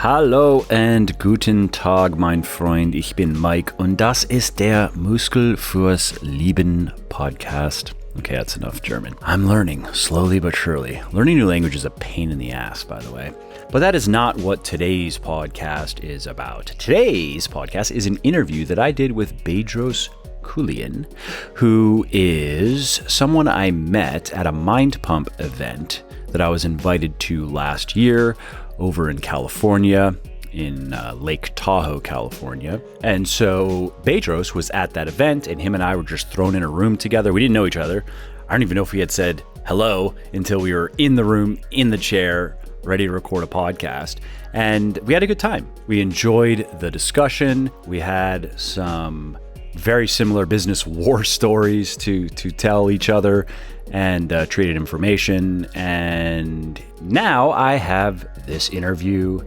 Hallo and guten Tag, mein Freund. Ich bin Mike und das ist der Muskel fürs Leben Podcast. Okay, that's enough German. I'm learning, slowly but surely. Learning new language is a pain in the ass, by the way. But that is not what today's podcast is about. Today's podcast is an interview that I did with Bedros Keuilian, who is someone I met at a Mind Pump event that I was invited to last year over in California, in Lake Tahoe, California. And so Bedros was at that event and him and I were just thrown in a room together. We didn't know each other. I don't even know if we had said hello until we were in the room, in the chair, ready to record a podcast. And we had a good time. We enjoyed the discussion. We had some very similar business war stories to tell each other and traded information. And now I have this interview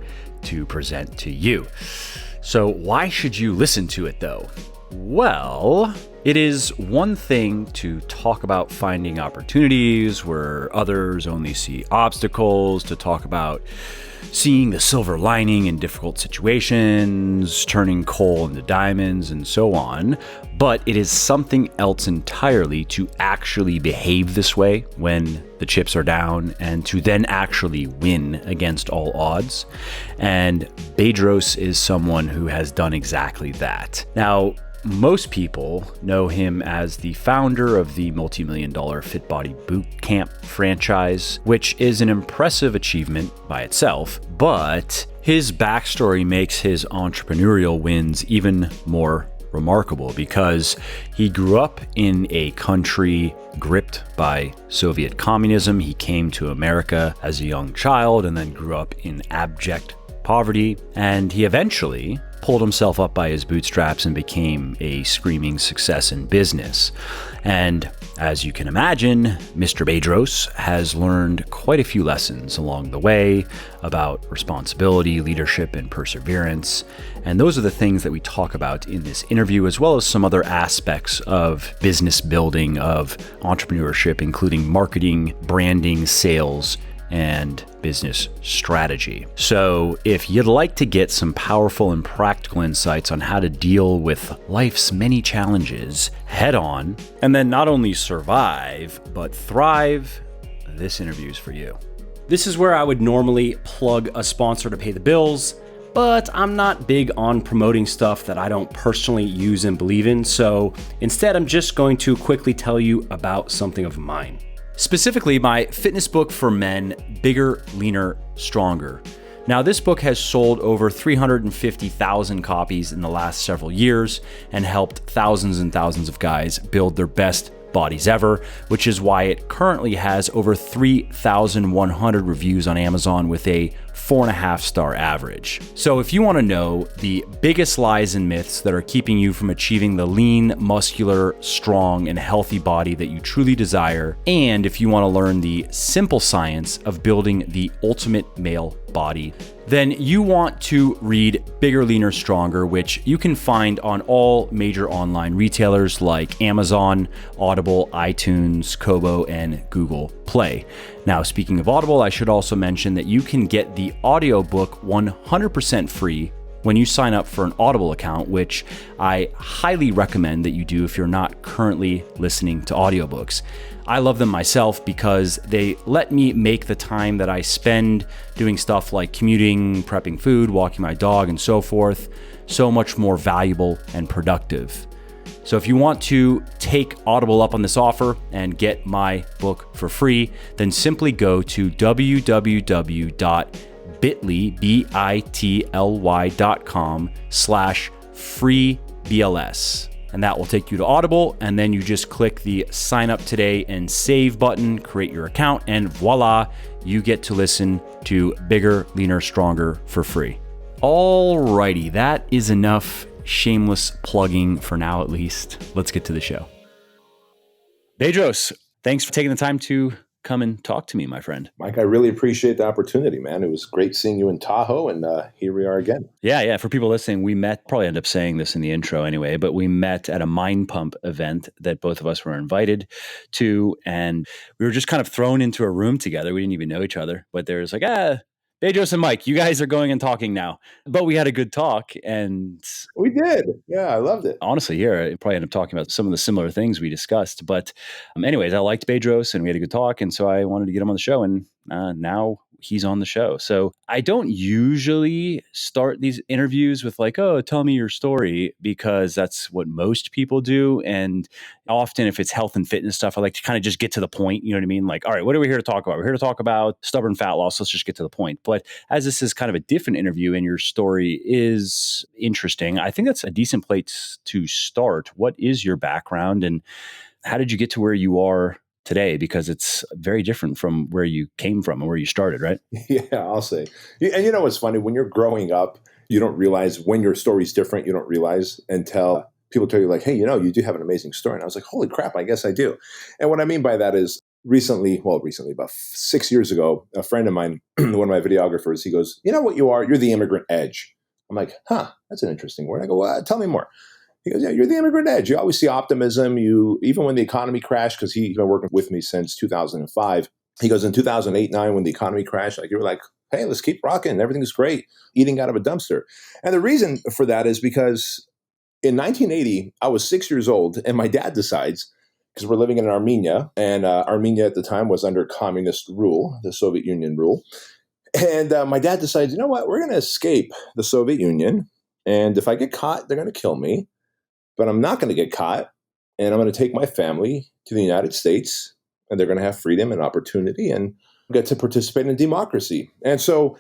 to present to you. So why should you listen to it though? Well, it is one thing to talk about finding opportunities where others only see obstacles, to talk about seeing the silver lining in difficult situations, turning coal into diamonds, and so on. But it is something else entirely to actually behave this way when the chips are down and to then actually win against all odds. And Bedros is someone who has done exactly that. Now, most people know him as the founder of the multimillion-dollar Fit Body Bootcamp franchise, which is an impressive achievement by itself, but his backstory makes his entrepreneurial wins even more remarkable because he grew up in a country gripped by Soviet communism. He came to America as a young child and then grew up in abject poverty, and he eventually pulled himself up by his bootstraps and became a screaming success in business. And as you can imagine, Mr. Bedros has learned quite a few lessons along the way about responsibility, leadership, and perseverance. And those are the things that we talk about in this interview, as well as some other aspects of business building, of entrepreneurship, including marketing, branding, sales, and business strategy. So if you'd like to get some powerful and practical insights on how to deal with life's many challenges head on, and then not only survive, but thrive, this interview is for you. This is where I would normally plug a sponsor to pay the bills, but I'm not big on promoting stuff that I don't personally use and believe in. So instead, I'm just going to quickly tell you about something of mine. Specifically, my fitness book for men, Bigger, Leaner, Stronger. Now, this book has sold over 350,000 copies in the last several years and helped thousands and thousands of guys build their best bodies ever, which is why it currently has over 3,100 reviews on Amazon with a 4.5-star average. So if you want to know the biggest lies and myths that are keeping you from achieving the lean, muscular, strong, and healthy body that you truly desire, and if you want to learn the simple science of building the ultimate male body, then you want to read Bigger, Leaner, Stronger, which you can find on all major online retailers like Amazon, Audible, iTunes, Kobo, and Google Play. Now, speaking of Audible, I should also mention that you can get the audiobook 100% free when you sign up for an Audible account, which I highly recommend that you do if you're not currently listening to audiobooks. I love them myself because they let me make the time that I spend doing stuff like commuting, prepping food, walking my dog, and so forth, so much more valuable and productive. So if you want to take Audible up on this offer and get my book for free, then simply go to www.bit.ly.com/freebls. And that will take you to Audible, and then you just click the sign up today and save button, create your account, and voila, you get to listen to Bigger, Leaner, Stronger for free. Alrighty, that is enough shameless plugging for now, at least. Let's get to the show. Bedros, thanks for taking the time to come and talk to me, my friend. Mike, I really appreciate the opportunity, man. It was great seeing you in Tahoe, and here we are again. Yeah. For people listening, we met, probably end up saying this in the intro anyway, but we met at a Mind Pump event that both of us were invited to, and we were just kind of thrown into a room together. We didn't even know each other, but there was like, Bedros and Mike, you guys are going and talking now, but we had a good talk, and We did. Yeah, I loved it. honestly, here I probably end up talking about some of the similar things we discussed. But anyways, I liked Bedros, and we had a good talk, and so I wanted to get him on the show, and now he's on the show. So I don't usually start these interviews with like, "Oh, tell me your story," because that's what most people do. And often, if it's health and fitness stuff, I like to kind of just get to the point. You know what I mean? Like, all right, what are we here to talk about? We're here to talk about stubborn fat loss. Let's just get to the point. But as this is kind of a different interview and your story is interesting, I think that's a decent place to start. What is your background and how did you get to where you are today? Because it's very different from where you came from and where you started, right? Yeah, I'll say. And you know what's funny? When you're growing up, you don't realize when your story's different. You don't realize until people tell you like, hey, you do have an amazing story. And I was like, holy crap, I guess I do. And what I mean by that is recently, about 6 years ago, a friend of mine, one of my videographers, he goes, you know what you are? You're the immigrant edge. I'm like, that's an interesting word. I go, well, tell me more. He goes, yeah, you're the immigrant edge. You always see optimism. Even when the economy crashed, because he's been working with me since 2005. He goes, in 2008, 9, when the economy crashed, like you were like, hey, let's keep rocking. Everything's great. Eating out of a dumpster. And the reason for that is because in 1980, I was 6 years old, and my dad decides, because we're living in Armenia, and Armenia at the time was under communist rule, the Soviet Union rule. And my dad decides, you know what, we're going to escape the Soviet Union. And if I get caught, they're going to kill me. But I'm not going to get caught, and I'm going to take my family to the United States, and they're going to have freedom and opportunity and get to participate in democracy. And so,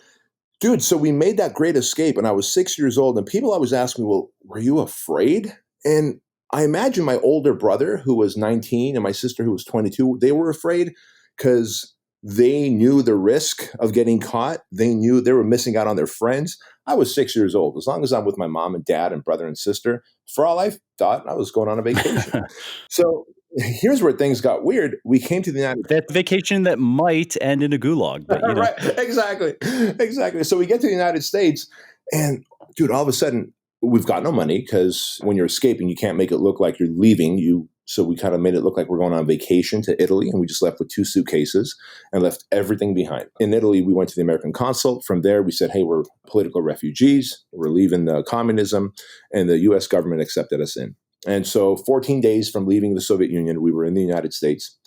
dude, so we made that great escape, and I was 6 years old, and people always ask me, well, were you afraid? And I imagine my older brother, who was 19, and my sister, who was 22, they were afraid because they knew the risk of getting caught. They knew they were missing out on their friends. I was 6 years old. As long as I'm with my mom and dad and brother and sister, for all I thought, I was going on a vacation. So here's where things got weird. We came to the United States. That vacation that might end in a gulag. But, Right, exactly. So we get to the United States, and dude, all of a sudden, we've got no money because when you're escaping, you can't make it look like you're leaving. So we kind of made it look like we're going on vacation to Italy, and we just left with 2 suitcases and left everything behind. In Italy, we went to the American consulate. From there, we said, hey, we're political refugees. We're leaving the communism, and the U.S. government accepted us in. And so 14 days from leaving the Soviet Union, we were in the United States.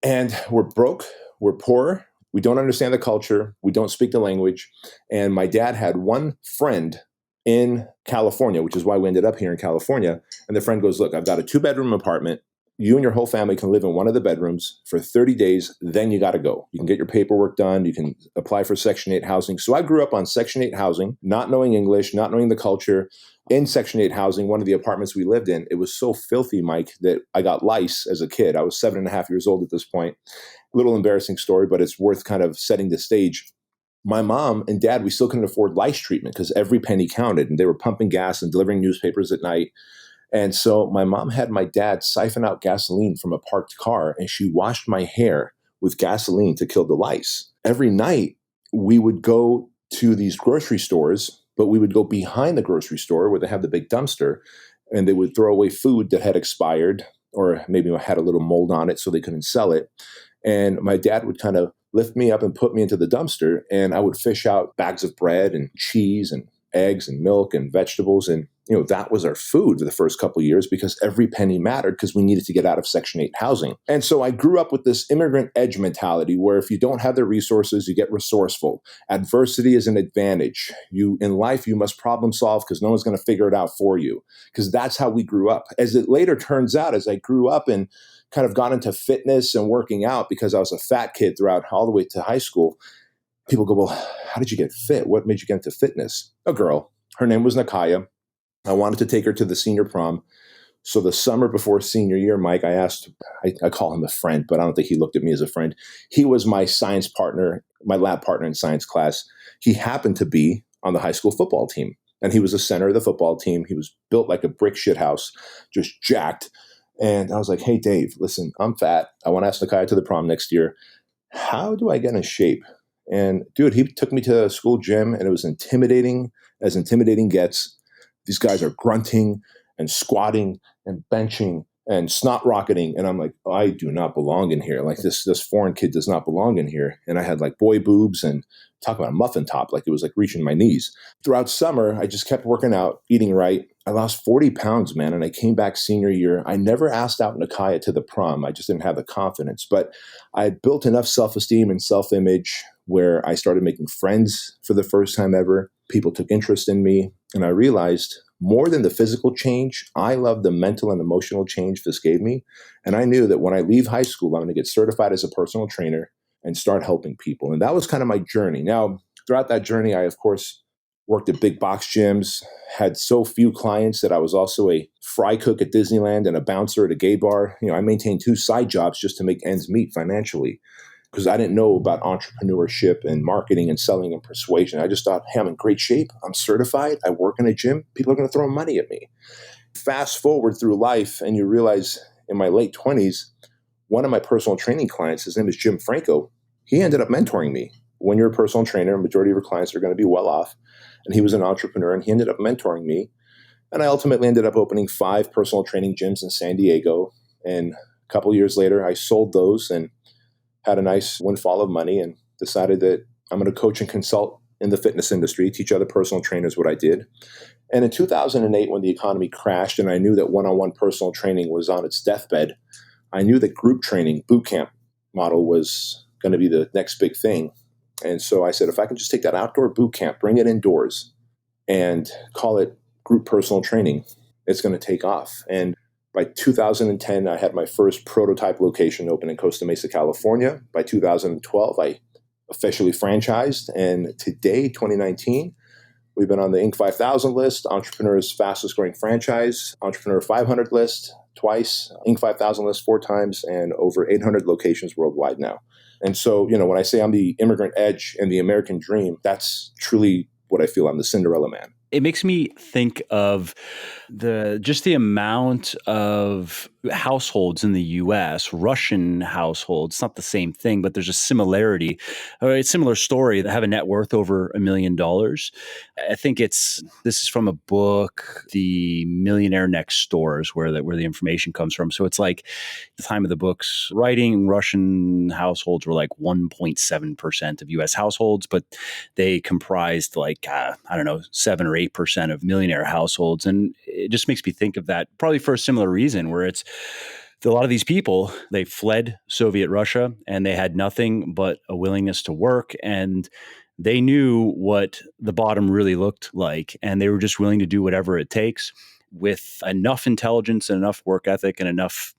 And we're broke, we're poor, we don't understand the culture, we don't speak the language. And my dad had one friend in California, which is why we ended up here in California. And the friend goes, look, I've got a 2-bedroom apartment. You and your whole family can live in one of the bedrooms for 30 days. Then you got to go. You can get your paperwork done. You can apply for Section 8 housing. So I grew up on Section 8 housing, not knowing English, not knowing the culture. In Section 8 housing, one of the apartments we lived in, it was so filthy, Mike, that I got lice as a kid. I was 7.5 years old at this point. A little embarrassing story, but it's worth kind of setting the stage. My mom and dad, we still couldn't afford lice treatment because every penny counted, and they were pumping gas and delivering newspapers at night. And so my mom had my dad siphon out gasoline from a parked car, and she washed my hair with gasoline to kill the lice. Every night, we would go to these grocery stores, but we would go behind the grocery store where they have the big dumpster, and they would throw away food that had expired or maybe had a little mold on it so they couldn't sell it. And my dad would kind of lift me up and put me into the dumpster, and I would fish out bags of bread and cheese and eggs and milk and vegetables. And, that was our food for the first couple of years because every penny mattered because we needed to get out of Section 8 housing. And so I grew up with this immigrant edge mentality where if you don't have the resources, you get resourceful. Adversity is an advantage. In life, you must problem solve because no one's going to figure it out for you, because that's how we grew up. As it later turns out, as I grew up and kind of got into fitness and working out because I was a fat kid throughout all the way to high school, people go, well, how did you get fit? What made you get into fitness? A girl. Her name was Nakaya. I wanted to take her to the senior prom. So the summer before senior year, Mike, I call him a friend, but I don't think he looked at me as a friend. He was my science partner, my lab partner in science class. He happened to be on the high school football team, and he was the center of the football team. He was built like a brick shit house, just jacked. And I was like, hey, Dave, listen, I'm fat. I want to ask Nakaya to the prom next year. How do I get in shape? And dude, he took me to a school gym, and it was intimidating as intimidating gets. These guys are grunting and squatting and benching and snot rocketing. And I'm like, oh, I do not belong in here. Like this foreign kid does not belong in here. And I had like boy boobs and talk about a muffin top. Like it was like reaching my knees. Throughout summer, I just kept working out, eating right. I lost 40 pounds, man. And I came back senior year. I never asked out Nakaya to the prom. I just didn't have the confidence, but I had built enough self-esteem and self-image where I started making friends for the first time ever. People took interest in me. And I realized more than the physical change, I love the mental and emotional change this gave me. And I knew that when I leave high school, I'm going to get certified as a personal trainer and start helping people. And that was kind of my journey. Now, throughout that journey, I, of course, worked at big box gyms, had so few clients that I was also a fry cook at Disneyland and a bouncer at a gay bar. I maintained 2 side jobs just to make ends meet financially, because I didn't know about entrepreneurship and marketing and selling and persuasion. I just thought, hey, I'm in great shape. I'm certified. I work in a gym. People are going to throw money at me. Fast forward through life, and you realize in my late 20s, one of my personal training clients, his name is Jim Franco, he ended up mentoring me. When you're a personal trainer, a majority of your clients are going to be well off. And he was an entrepreneur, and he ended up mentoring me. And I ultimately ended up opening 5 personal training gyms in San Diego. And a couple years later, I sold those and had a nice windfall of money and decided that I'm going to coach and consult in the fitness industry, teach other personal trainers what I did. And in 2008, when the economy crashed and I knew that one-on-one personal training was on its deathbed, I knew that group training, bootcamp model was going to be the next big thing. And so I said, if I can just take that outdoor bootcamp, bring it indoors, and call it group personal training, it's going to take off. And by 2010, I had my first prototype location open in Costa Mesa, California. By 2012, I officially franchised. And today, 2019, we've been on the Inc. 5000 list, Entrepreneur's fastest growing franchise, Entrepreneur 500 list twice, Inc. 5000 list 4 times, and over 800 locations worldwide now. And so, when I say I'm the immigrant edge and the American dream, that's truly what I feel. I'm the Cinderella man. It makes me think of the amount of households in the U.S., Russian households. It's not the same thing, but there's a similarity, a similar story that have a net worth over $1 million. I think this is from a book, The Millionaire Next Door, is where the information comes from. So it's like the time of the book's writing, Russian households were like 1.7% of U.S. households, but they comprised 7 or 8% of millionaire households. And it just makes me think of that probably for a similar reason, where it's a lot of these people, they fled Soviet Russia and they had nothing but a willingness to work, and they knew what the bottom really looked like, and they were just willing to do whatever it takes with enough intelligence and enough work ethic and enough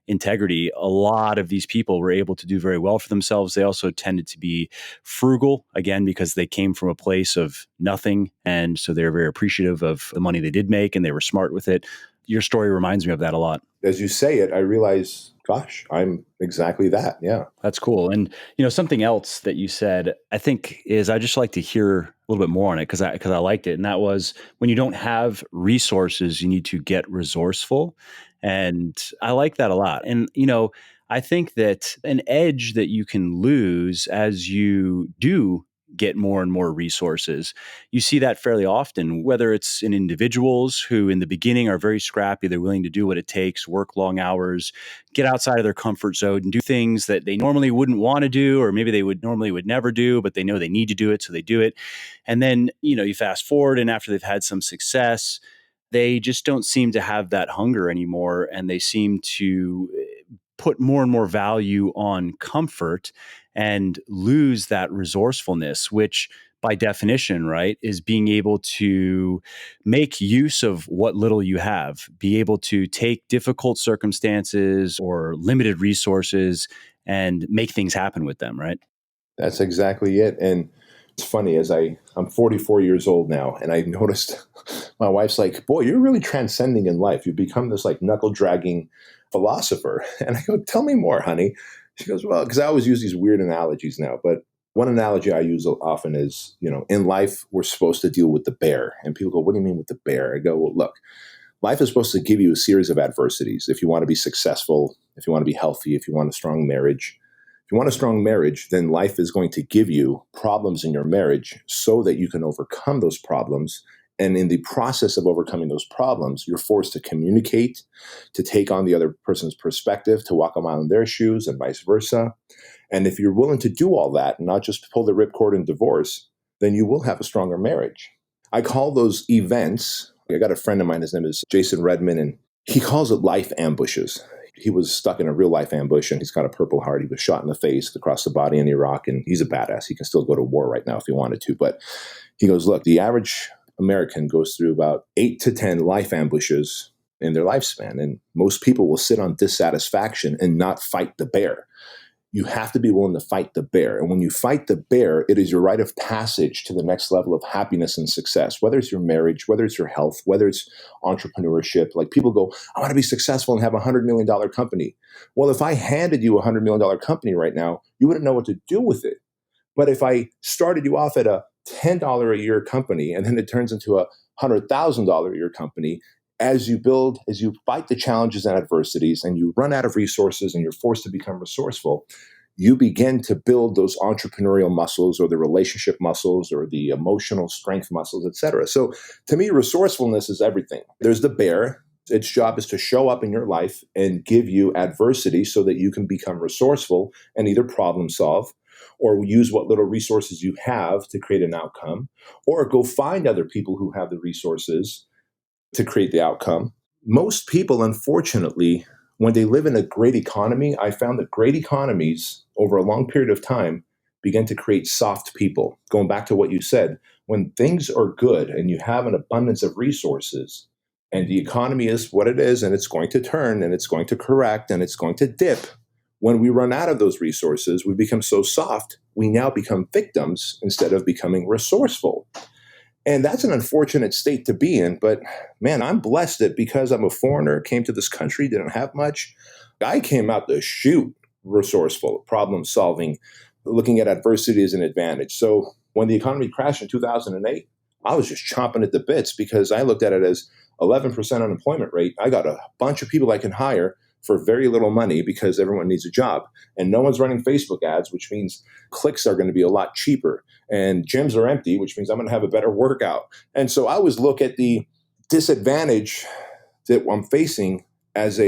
integrity. A lot of these people were able to do very well for themselves. They also tended to be frugal, again, because they came from a place of nothing. And so they're very appreciative of the money they did make, and they were smart with it. Your story reminds me of that a lot. As you say it, I realize, gosh, I'm exactly that. Yeah. That's cool. And, something else that you said, I think, is I just like to hear a little bit more on it because I liked it. And that was, when you don't have resources, you need to get resourceful. And I like that a lot. And, I think that an edge that you can lose as you do get more and more resources, you see that fairly often, whether it's in individuals who in the beginning are very scrappy, they're willing to do what it takes, work long hours, get outside of their comfort zone and do things that they normally wouldn't want to do, or maybe they would never do, but they know they need to do it, so they do it. And then, you fast forward, and after they've had some success, they just don't seem to have that hunger anymore, and they seem to put more and more value on comfort and lose that resourcefulness, which by definition, right, is being able to make use of what little you have, be able to take difficult circumstances or limited resources and make things happen with them, right? That's exactly it. And it's funny, I'm 44 years old now, and I noticed my wife's like, boy, you're really transcending in life. You've become this like knuckle dragging philosopher. And I go, tell me more, honey. She goes, well, because I always use these weird analogies now, but one analogy I use often is, in life, we're supposed to deal with the bear. And people go, what do you mean with the bear? I go, well, look, life is supposed to give you a series of adversities. If you want to be successful, if you want to be healthy, if you want a strong marriage, then life is going to give you problems in your marriage so that you can overcome those problems And in the process of overcoming those problems, you're forced to communicate, to take on the other person's perspective, to walk a mile in their shoes and vice versa. And if you're willing to do all that and not just pull the ripcord and divorce, then you will have a stronger marriage. I call those events, I got a friend of mine, his name is Jason Redman, and he calls it life ambushes. He was stuck in a real life ambush and he's got a Purple Heart. He was shot in the face, across the body in Iraq, and he's a badass. He can still go to war right now if he wanted to. But he goes, look, the average American goes through about 8 to 10 life ambushes in their lifespan. And most people will sit on dissatisfaction and not fight the bear. You have to be willing to fight the bear. And when you fight the bear, it is your rite of passage to the next level of happiness and success, whether it's your marriage, whether it's your health, whether it's entrepreneurship. Like people go, I want to be successful and have $100 million company. Well, if I handed you a $100 million company right now, you wouldn't know what to do with it. But if I started you off at a $10 a year company and then it turns into a $100,000 a year company, as you build, as you fight the challenges and adversities and you run out of resources and you're forced to become resourceful, you begin to build those entrepreneurial muscles or the relationship muscles or the emotional strength muscles, et cetera. So to me, resourcefulness is everything. There's the bear. Its job is to show up in your life and give you adversity so that you can become resourceful and either problem solve or use what little resources you have to create an outcome, or go find other people who have the resources to create the outcome. Most people, unfortunately, when they live in a great economy, I found that great economies over a long period of time begin to create soft people. Going back to what you said, when things are good and you have an abundance of resources and the economy is what it is and it's going to turn and it's going to correct and it's going to dip, when we run out of those resources, we become so soft, we now become victims instead of becoming resourceful. And that's an unfortunate state to be in. But man, I'm blessed that because I'm a foreigner, came to this country, didn't have much. I came out the chute resourceful, problem solving, looking at adversity as an advantage. So when the economy crashed in 2008, I was just chomping at the bits because I looked at it as 11% unemployment rate. I got a bunch of people I can hire for very little money because everyone needs a job. And no one's running Facebook ads, which means clicks are going to be a lot cheaper. And gyms are empty, which means I'm going to have a better workout. And so I always look at the disadvantage that I'm facing as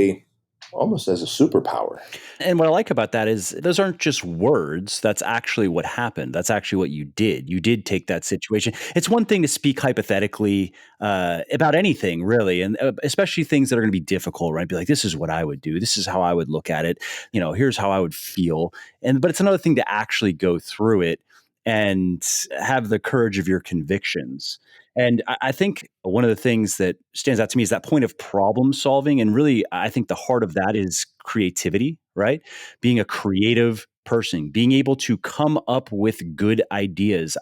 almost as a superpower. And what I like about that is those aren't just words. That's actually what happened. That's actually what you did. You did take that situation. It's one thing to speak hypothetically about anything, really, and especially things that are going to be difficult, right? Be like, this is what I would do. This is how I would look at it. Here's how I would feel. But it's another thing to actually go through it and have the courage of your convictions. And I think one of the things that stands out to me is that point of problem solving. And really, I think the heart of that is creativity, right? Being a creative person, being able to come up with good ideas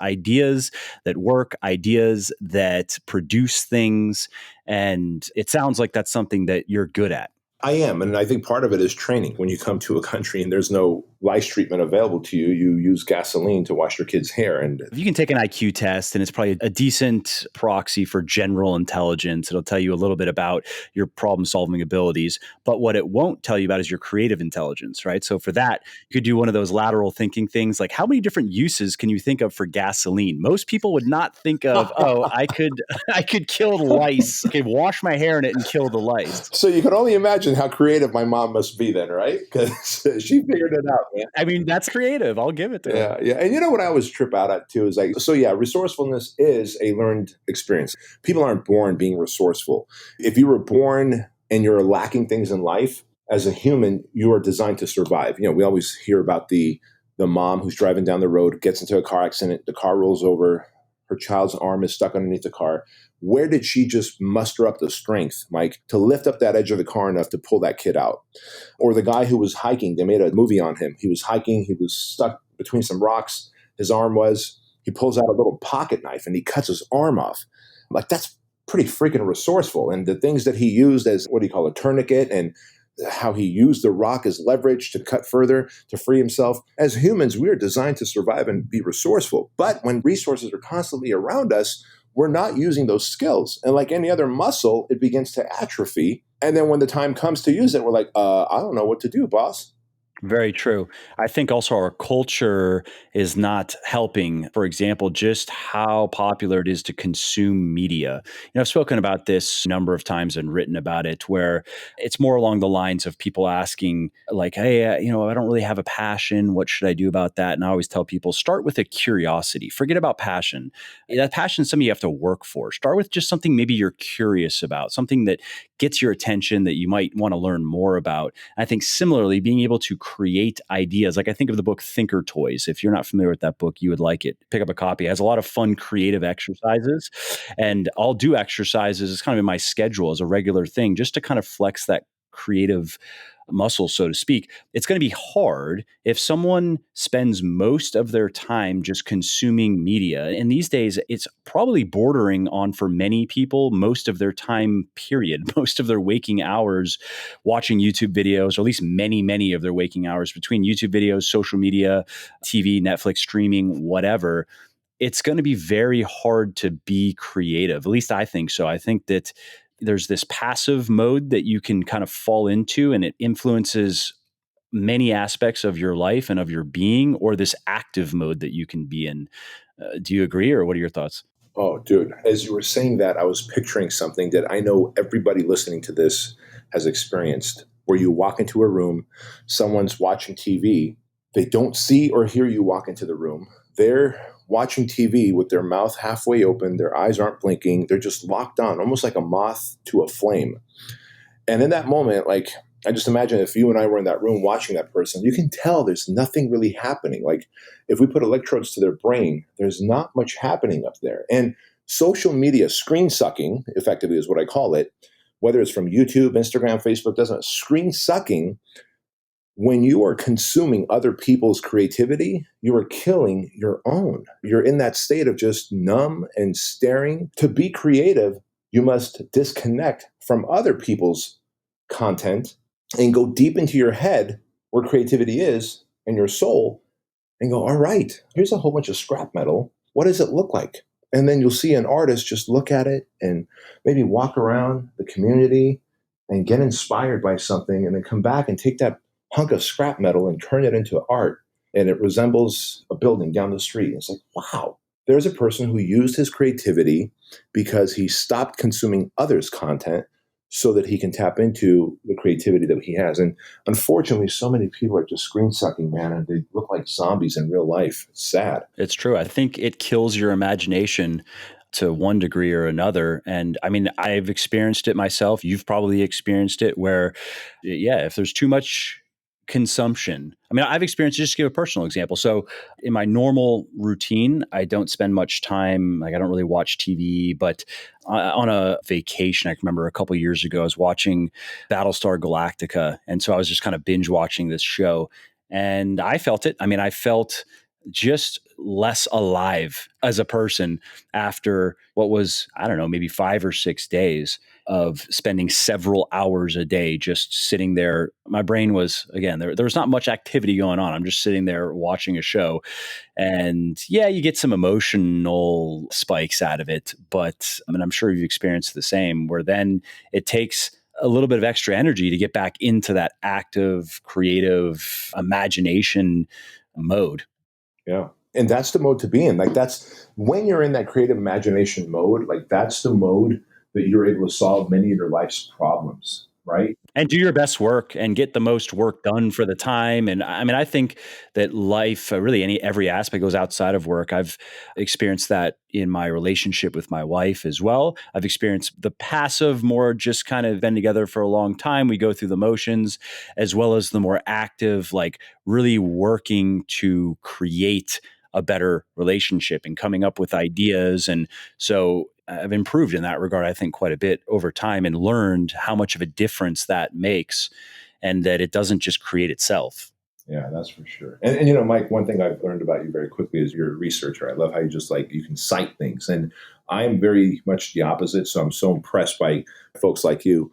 that work, ideas that produce things. And it sounds like that's something that you're good at. I am. And I think part of it is training. When you come to a country and there's no lice treatment available to you, you use gasoline to wash your kids' hair. And you can take an IQ test, and it's probably a decent proxy for general intelligence. It'll tell you a little bit about your problem-solving abilities. But what it won't tell you about is your creative intelligence, right? So for that, you could do one of those lateral thinking things, like how many different uses can you think of for gasoline? Most people would not think of, I could kill the lice. I could wash my hair in it and kill the lice. So you can only imagine how creative my mom must be then, right? Because she figured it out, man. I mean, that's creative. I'll give it to her. Yeah. And you know what I always trip out at too is resourcefulness is a learned experience. People aren't born being resourceful. If you were born and you're lacking things in life, as a human, you are designed to survive. We always hear about the mom who's driving down the road, gets into a car accident, the car rolls over, her child's arm is stuck underneath the car. Where did she just muster up the strength, Mike, to lift up that edge of the car enough to pull that kid out? Or the guy who was hiking, they made a movie on him. He was hiking, he was stuck between some rocks. He pulls out a little pocket knife and he cuts his arm off. Like, that's pretty freaking resourceful. And the things that he used as, a tourniquet, and how he used the rock as leverage to cut further, to free himself. As humans, we are designed to survive and be resourceful. But when resources are constantly around us, we're not using those skills. And like any other muscle, it begins to atrophy. And then when the time comes to use it, we're like, I don't know what to do, boss. Very true. I think also our culture is not helping. For example, just how popular it is to consume media. I've spoken about this a number of times and written about it, where it's more along the lines of people asking, like, hey, I don't really have a passion. What should I do about that? And I always tell people, start with a curiosity. Forget about passion. That passion is something you have to work for. Start with just something maybe you're curious about, something that gets your attention that you might want to learn more about. I think similarly, being able to create ideas, like I think of the book Thinker Toys. If you're not familiar with that book, you would like it. Pick up a copy. It has a lot of fun, creative exercises. And I'll do exercises. It's kind of in my schedule as a regular thing, just to kind of flex that creative muscle, so to speak. It's going to be hard if someone spends most of their time just consuming media. And these days, it's probably bordering on, for many people, most of their time, period, most of their waking hours watching YouTube videos, or at least many of their waking hours between YouTube videos, social media, TV, Netflix, streaming, whatever. It's going to be very hard to be creative. At least I think so. I think that there's this passive mode that you can kind of fall into, and it influences many aspects of your life and of your being, or this active mode that you can be in. Do you agree, or what are your thoughts? Oh, dude, as you were saying that, I was picturing something that I know everybody listening to this has experienced, where you walk into a room, someone's watching TV, they don't see or hear you walk into the room. They're watching TV with their mouth halfway open, their eyes aren't blinking, they're just locked on, almost like a moth to a flame. And in that moment, like, I just imagine if you and I were in that room watching that person, you can tell there's nothing really happening. Like, if we put electrodes to their brain, there's not much happening up there. And social media screen sucking, effectively, is what I call it, whether it's from YouTube, Instagram, Facebook, doesn't screen sucking. When you are consuming other people's creativity, you are killing your own. You're in that state of just numb and staring. To be creative, you must disconnect from other people's content and go deep into your head where creativity is and your soul and go, all right, here's a whole bunch of scrap metal. What does it look like? And then you'll see an artist just look at it and maybe walk around the community and get inspired by something, and then come back and take that hunk of scrap metal and turn it into art. And it resembles a building down the street. It's like, wow, there's a person who used his creativity because he stopped consuming others' content so that he can tap into the creativity that he has. And unfortunately, so many people are just screen sucking, man, and they look like zombies in real life. It's sad. It's true. I think it kills your imagination to one degree or another. And I mean, I've experienced it myself. You've probably experienced it where, yeah, if there's too much consumption, I mean, I've experienced, just to give a personal example. So in my normal routine, I don't spend much time, like I don't really watch TV, but on a vacation, I can remember a couple of years ago, I was watching Battlestar Galactica. And so I was just kind of binge watching this show, and I felt it. I mean, I felt just less alive as a person after what was, I don't know, maybe 5 or 6 days of spending several hours a day just sitting there. My brain was, again, there was not much activity going on. I'm just sitting there watching a show. And yeah, you get some emotional spikes out of it. But I mean, I'm sure you've experienced the same, where then it takes a little bit of extra energy to get back into that active, creative imagination mode. Yeah. And that's the mode to be in. Like, that's when you're in that creative imagination mode, like, that's the mode that you're able to solve many of your life's problems, right? And do your best work and get the most work done for the time. And I mean, I think that life, really every aspect goes outside of work. I've experienced that in my relationship with my wife as well. I've experienced the passive, more just kind of been together for a long time. We go through the motions, as well as the more active, like really working to create a better relationship and coming up with ideas. And so I've improved in that regard, I think, quite a bit over time, and learned how much of a difference that makes, and that it doesn't just create itself. Yeah, that's for sure. And you know, Mike, one thing I've learned about you very quickly is you're a researcher. I love how you just, like, you can cite things. And I'm very much the opposite. So I'm so impressed by folks like you.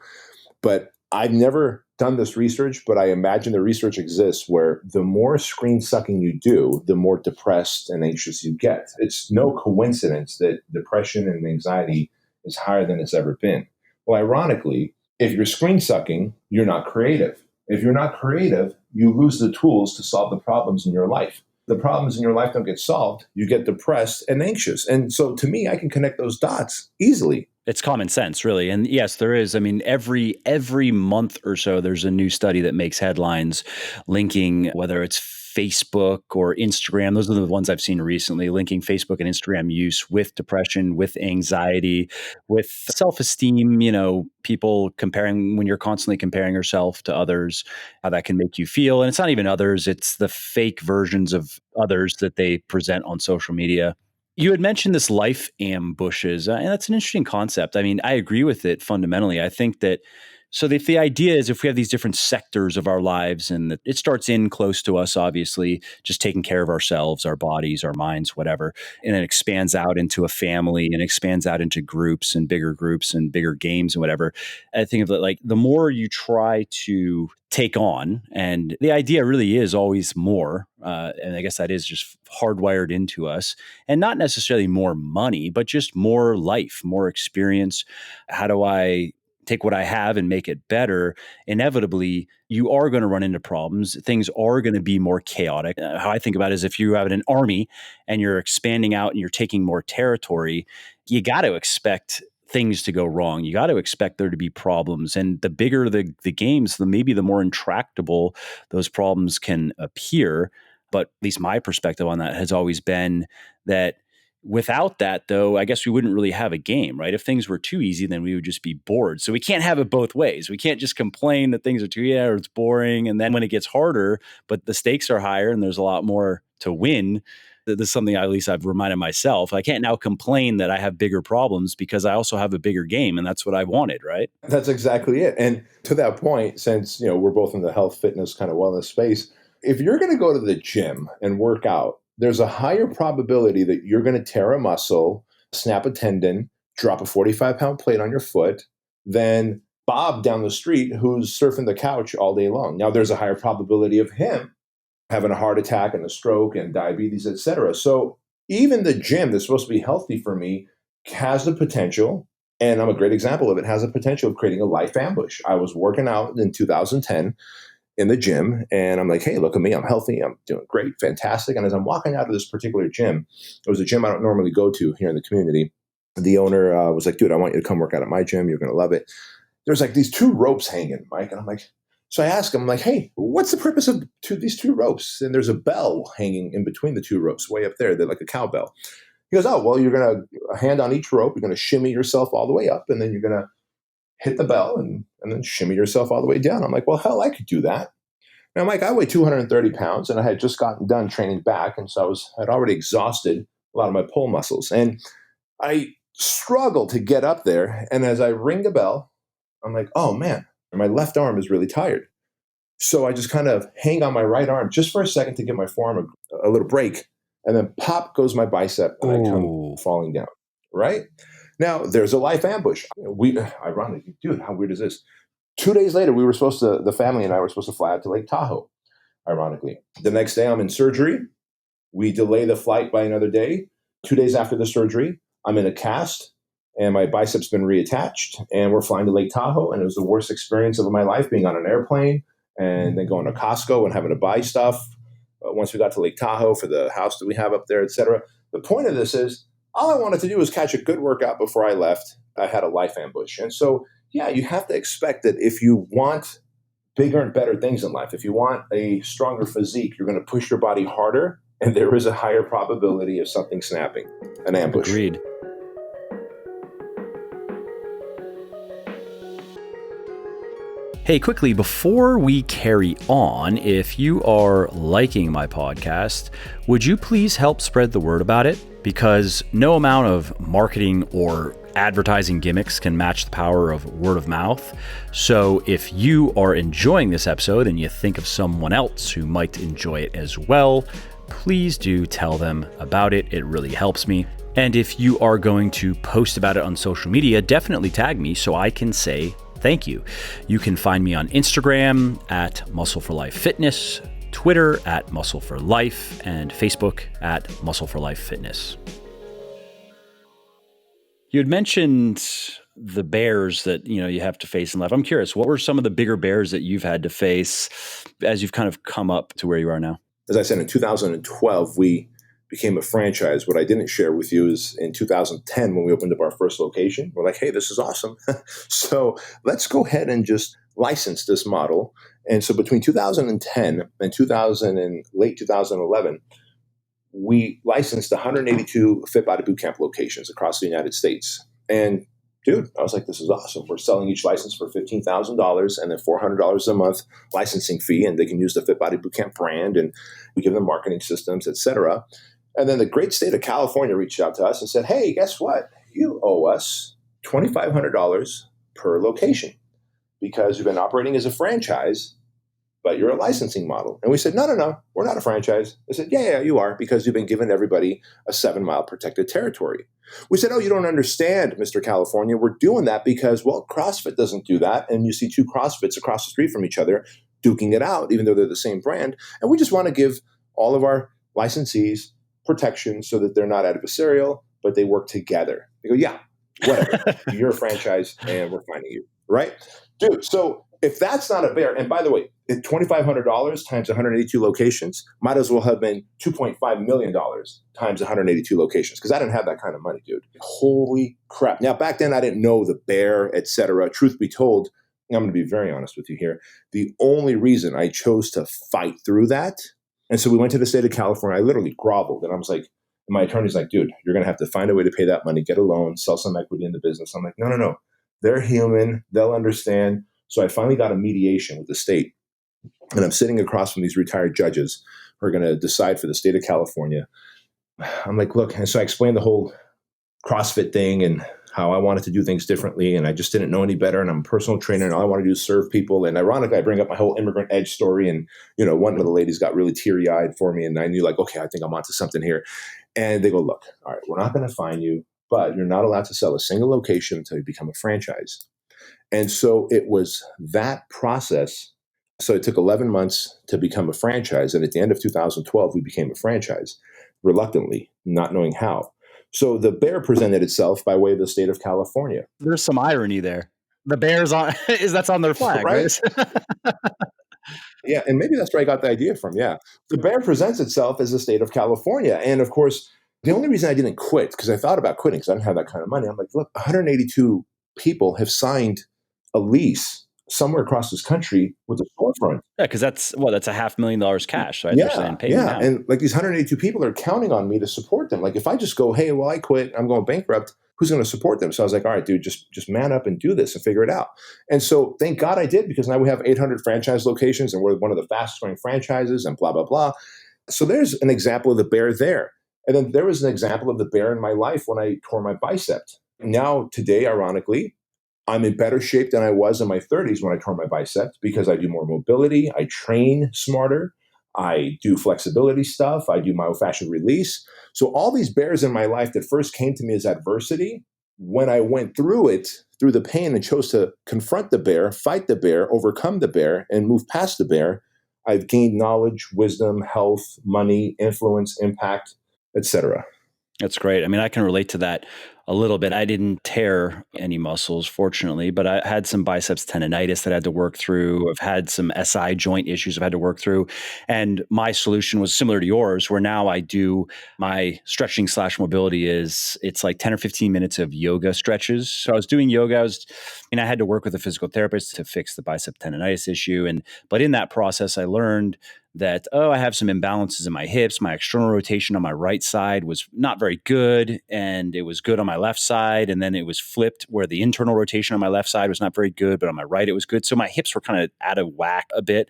But I've never done this research, but I imagine the research exists where the more screen sucking you do, the more depressed and anxious you get. It's no coincidence that depression and anxiety is higher than it's ever been. Well, ironically, if you're screen sucking, you're not creative. If you're not creative, you lose the tools to solve the problems in your life. The problems in your life don't get solved. You get depressed and anxious. And so to me, I can connect those dots easily. It's common sense, really. And yes, there is. I mean, every month or so, there's a new study that makes headlines linking whether it's Facebook or Instagram. Those are the ones I've seen recently, linking Facebook and Instagram use with depression, with anxiety, with self-esteem, people comparing, when you're constantly comparing yourself to others, how that can make you feel. And it's not even others, it's the fake versions of others that they present on social media. You had mentioned this life ambushes, and that's an interesting concept. I mean, I agree with it fundamentally. I think that if the idea is if we have these different sectors of our lives and that it starts in close to us, obviously, just taking care of ourselves, our bodies, our minds, whatever, and it expands out into a family and expands out into groups and bigger games and whatever. I think of it like the more you try to take on, and the idea really is always more, and I guess that is just hardwired into us, and not necessarily more money, but just more life, more experience. How do I take what I have and make it better? Inevitably, you are going to run into problems. Things are going to be more chaotic. How I think about it is if you have an army and you're expanding out and you're taking more territory, you got to expect things to go wrong. You got to expect there to be problems. And the bigger the games, the more intractable those problems can appear. But at least my perspective on that has always been that without that, though, I guess we wouldn't really have a game, right? If things were too easy, then we would just be bored. So we can't have it both ways. We can't just complain that things are too easy or it's boring. And then when it gets harder, but the stakes are higher and there's a lot more to win, this is something at least I've reminded myself. I can't now complain that I have bigger problems because I also have a bigger game. And that's what I wanted, right? That's exactly it. And to that point, since we're both in the health, fitness, kind of wellness space, if you're going to go to the gym and work out, there's a higher probability that you're going to tear a muscle, snap a tendon, drop a 45-pound plate on your foot than Bob down the street who's surfing the couch all day long. Now, there's a higher probability of him having a heart attack and a stroke and diabetes, et cetera. So even the gym that's supposed to be healthy for me has the potential, and I'm a great example of it, has the potential of creating a life ambush. I was working out in 2010 in the gym, and I'm like, hey, look at me, I'm healthy, I'm doing great, fantastic. And as I'm walking out of this particular gym, it was a gym I don't normally go to here in the community. The owner was like, dude, I want you to come work out at my gym, you're going to love it. There's like these two ropes hanging, Mike, and I'm like, so I asked him, I'm like, hey, what's the purpose of these two ropes? And there's a bell hanging in between the two ropes way up there. They're like a cowbell. He goes, oh, well, you're going to hand on each rope. You're going to shimmy yourself all the way up, and then you're going to hit the bell and then shimmy yourself all the way down. I'm like, well, hell, I could do that. Now, Mike, I weigh 230 pounds, and I had just gotten done training back, and so I'd already exhausted a lot of my pull muscles. And I struggled to get up there, and as I ring the bell, I'm like, oh, man, my left arm is really tired. So I just kind of hang on my right arm just for a second to give my forearm a little break, and then pop goes my bicep, and I come falling down, right? Now, there's a life ambush. Ironically, dude, how weird is this? 2 days later, the family and I were supposed to fly out to Lake Tahoe, ironically. The next day, I'm in surgery. We delay the flight by another day. 2 days after the surgery, I'm in a cast, and my bicep's been reattached, and we're flying to Lake Tahoe, and it was the worst experience of my life, being on an airplane and then going to Costco and having to buy stuff. Once we got to Lake Tahoe for the house that we have up there, et cetera. The point of this is, all I wanted to do was catch a good workout before I left. I had a life ambush. And so, yeah, you have to expect that if you want bigger and better things in life, if you want a stronger physique, you're going to push your body harder, and there is a higher probability of something snapping, an ambush. Agreed. Hey, quickly, before we carry on, if you are liking my podcast, would you please help spread the word about it? Because no amount of marketing or advertising gimmicks can match the power of word of mouth. So if you are enjoying this episode and you think of someone else who might enjoy it as well, please do tell them about it. It really helps me. And if you are going to post about it on social media, definitely tag me so I can say thank you. You can find me on Instagram at Muscle for Life Fitness, Twitter at Muscle for Life, and Facebook at Muscle for Life Fitness. You had mentioned the bears that, you have to face in life. I'm curious, what were some of the bigger bears that you've had to face as you've kind of come up to where you are now? As I said, in 2012, we became a franchise. What I didn't share with you is in 2010, when we opened up our first location, we're like, hey, this is awesome. So let's go ahead and just license this model. And so between 2010 and late 2011, we licensed 182 Fit Body Bootcamp locations across the United States. And dude, I was like, this is awesome. We're selling each license for $15,000 and then $400 a month licensing fee. And they can use the Fit Body Bootcamp brand, and we give them marketing systems, et cetera. And then the great state of California reached out to us and said, hey, guess what? You owe us $2,500 per location because you've been operating as a franchise, but you're a licensing model. And we said, no, we're not a franchise. They said, yeah, you are, because you've been giving everybody a 7-mile protected territory. We said, oh, you don't understand, Mr. California. We're doing that because, well, CrossFit doesn't do that. And you see 2 CrossFits across the street from each other duking it out, even though they're the same brand. And we just want to give all of our licensees protection so that they're not adversarial, but they work together. They go, yeah, whatever. You're a franchise and we're finding you, right? Dude, so if that's not a bear, and by the way, at $2,500 times 182 locations might as well have been $2.5 million times 182 locations, because I didn't have that kind of money, dude. Holy crap. Now, back then, I didn't know the bear, et cetera. Truth be told, I'm going to be very honest with you here. The only reason I chose to fight through that, and so we went to the state of California, I literally groveled, and I was like, my attorney's like, dude, you're going to have to find a way to pay that money, get a loan, sell some equity in the business. I'm like, no. They're human. They'll understand. So I finally got a mediation with the state. And I'm sitting across from these retired judges who are going to decide for the state of California. I'm like, look, and so I explained the whole CrossFit thing and how I wanted to do things differently. And I just didn't know any better. And I'm a personal trainer and all I want to do is serve people. And ironically, I bring up my whole immigrant edge story. And, one of the ladies got really teary eyed for me. And I knew like, okay, I think I'm onto something here. And they go, look, all right, we're not going to fine you, but you're not allowed to sell a single location until you become a franchise. And so it was that process. So it took 11 months to become a franchise. And at the end of 2012, we became a franchise, reluctantly, not knowing how. So the bear presented itself by way of the state of California. There's some irony there. The bear's on, that's on their flag, right? Yeah, and maybe that's where I got the idea from, yeah. The bear presents itself as the state of California. And of course, the only reason I didn't quit, because I thought about quitting because I didn't have that kind of money. I'm like, look, 182 people have signed a lease somewhere across this country with a storefront. Yeah, because that's $500,000 cash, right? Yeah. And like these 182 people are counting on me to support them. Like if I just go, hey, well, I quit, I'm going bankrupt, who's going to support them? So I was like, all right, dude, just man up and do this and figure it out. And so thank God I did, because now we have 800 franchise locations and we're one of the fastest growing franchises and blah, blah, blah. So there's an example of the bear there. And then there was an example of the bear in my life when I tore my bicep. Now, today, ironically, I'm in better shape than I was in my 30s when I tore my biceps, because I do more mobility, I train smarter, I do flexibility stuff, I do myofascial release. So all these bears in my life that first came to me as adversity, when I went through it, through the pain, and chose to confront the bear, fight the bear, overcome the bear, and move past the bear, I've gained knowledge, wisdom, health, money, influence, impact, etc. That's great. I mean, I can relate to that a little bit. I didn't tear any muscles, fortunately, but I had some biceps tendonitis that I had to work through. I've had some SI joint issues I've had to work through. And my solution was similar to yours, where now I do my stretching / mobility it's like 10 or 15 minutes of yoga stretches. So I was doing yoga. I had to work with a physical therapist to fix the bicep tendonitis issue. But in that process, I learned that, I have some imbalances in my hips. My external rotation on my right side was not very good, and it was good on my left side. And then it was flipped, where the internal rotation on my left side was not very good, but on my right, it was good. So my hips were kind of out of whack a bit.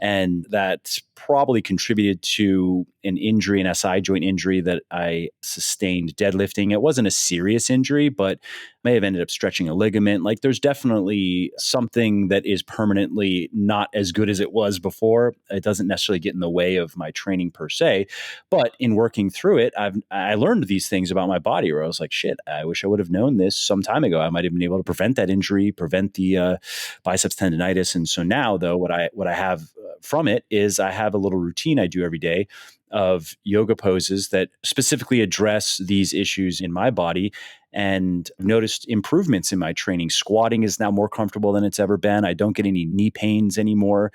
And that probably contributed to an injury, an SI joint injury that I sustained deadlifting. It wasn't a serious injury, but may have ended up stretching a ligament. Like there's definitely something that is permanently not as good as it was before. It doesn't necessarily get in the way of my training per se, but in working through it, I learned these things about my body where I was like, shit, I wish I would have known this some time ago. I might have been able to prevent that injury, prevent the biceps tendonitis. And so now though, what I have from it is I have a little routine I do every day of yoga poses that specifically address these issues in my body. and noticed improvements in my training. Squatting is now more comfortable than it's ever been. I don't get any knee pains anymore.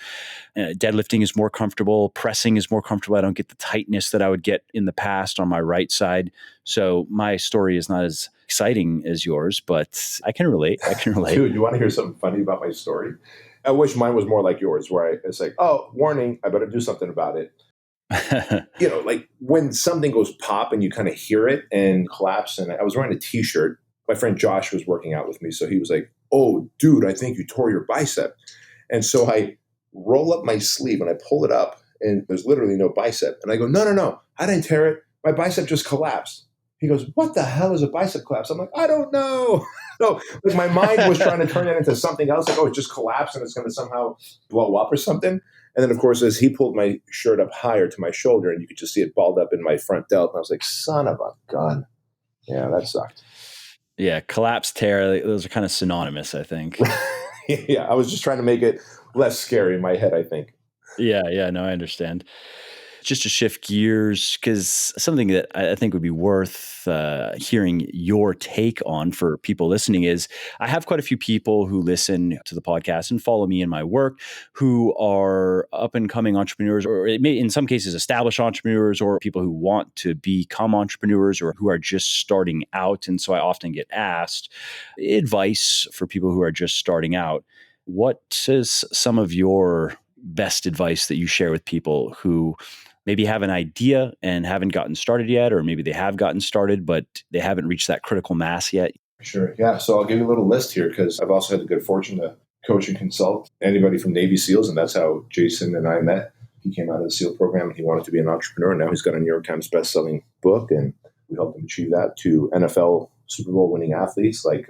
Deadlifting is more comfortable. Pressing is more comfortable. I don't get the tightness that I would get in the past on my right side. So my story is not as exciting as yours, but I can relate. Dude, you want to hear something funny about my story? I wish mine was more like yours, where it's like, oh, warning, I better do something about it. Like when something goes pop and you kind of hear it and collapse. And I was wearing a t-shirt. My friend Josh was working out with me. So he was like, oh, dude, I think you tore your bicep. And so I roll up my sleeve and I pull it up and there's literally no bicep. And I go, no, I didn't tear it. My bicep just collapsed. He goes, what the hell is a bicep collapse? I'm like, I don't know. So like my mind was trying to turn it into something else. Like, oh, it just collapsed and it's going to somehow blow up or something. And then, of course, as he pulled my shirt up higher to my shoulder and you could just see it balled up in my front delt. And I was like, son of a gun. Yeah, that sucked. Yeah, collapse, tear, those are kind of synonymous, I think. Yeah, I was just trying to make it less scary in my head, I think. Yeah, no, I understand. Just to shift gears, because something that I think would be worth hearing your take on for people listening is I have quite a few people who listen to the podcast and follow me in my work who are up and coming entrepreneurs, or it may, in some cases, established entrepreneurs, or people who want to become entrepreneurs or who are just starting out. And so I often get asked advice for people who are just starting out. What is some of your best advice that you share with people who maybe have an idea and haven't gotten started yet, or maybe they have gotten started, but they haven't reached that critical mass yet? Sure. Yeah. So I'll give you a little list here because I've also had the good fortune to coach and consult anybody from Navy SEALs. And that's how Jason and I met. He came out of the SEAL program and he wanted to be an entrepreneur. Now he's got a New York Times bestselling book and we helped him achieve that, to NFL Super Bowl winning athletes like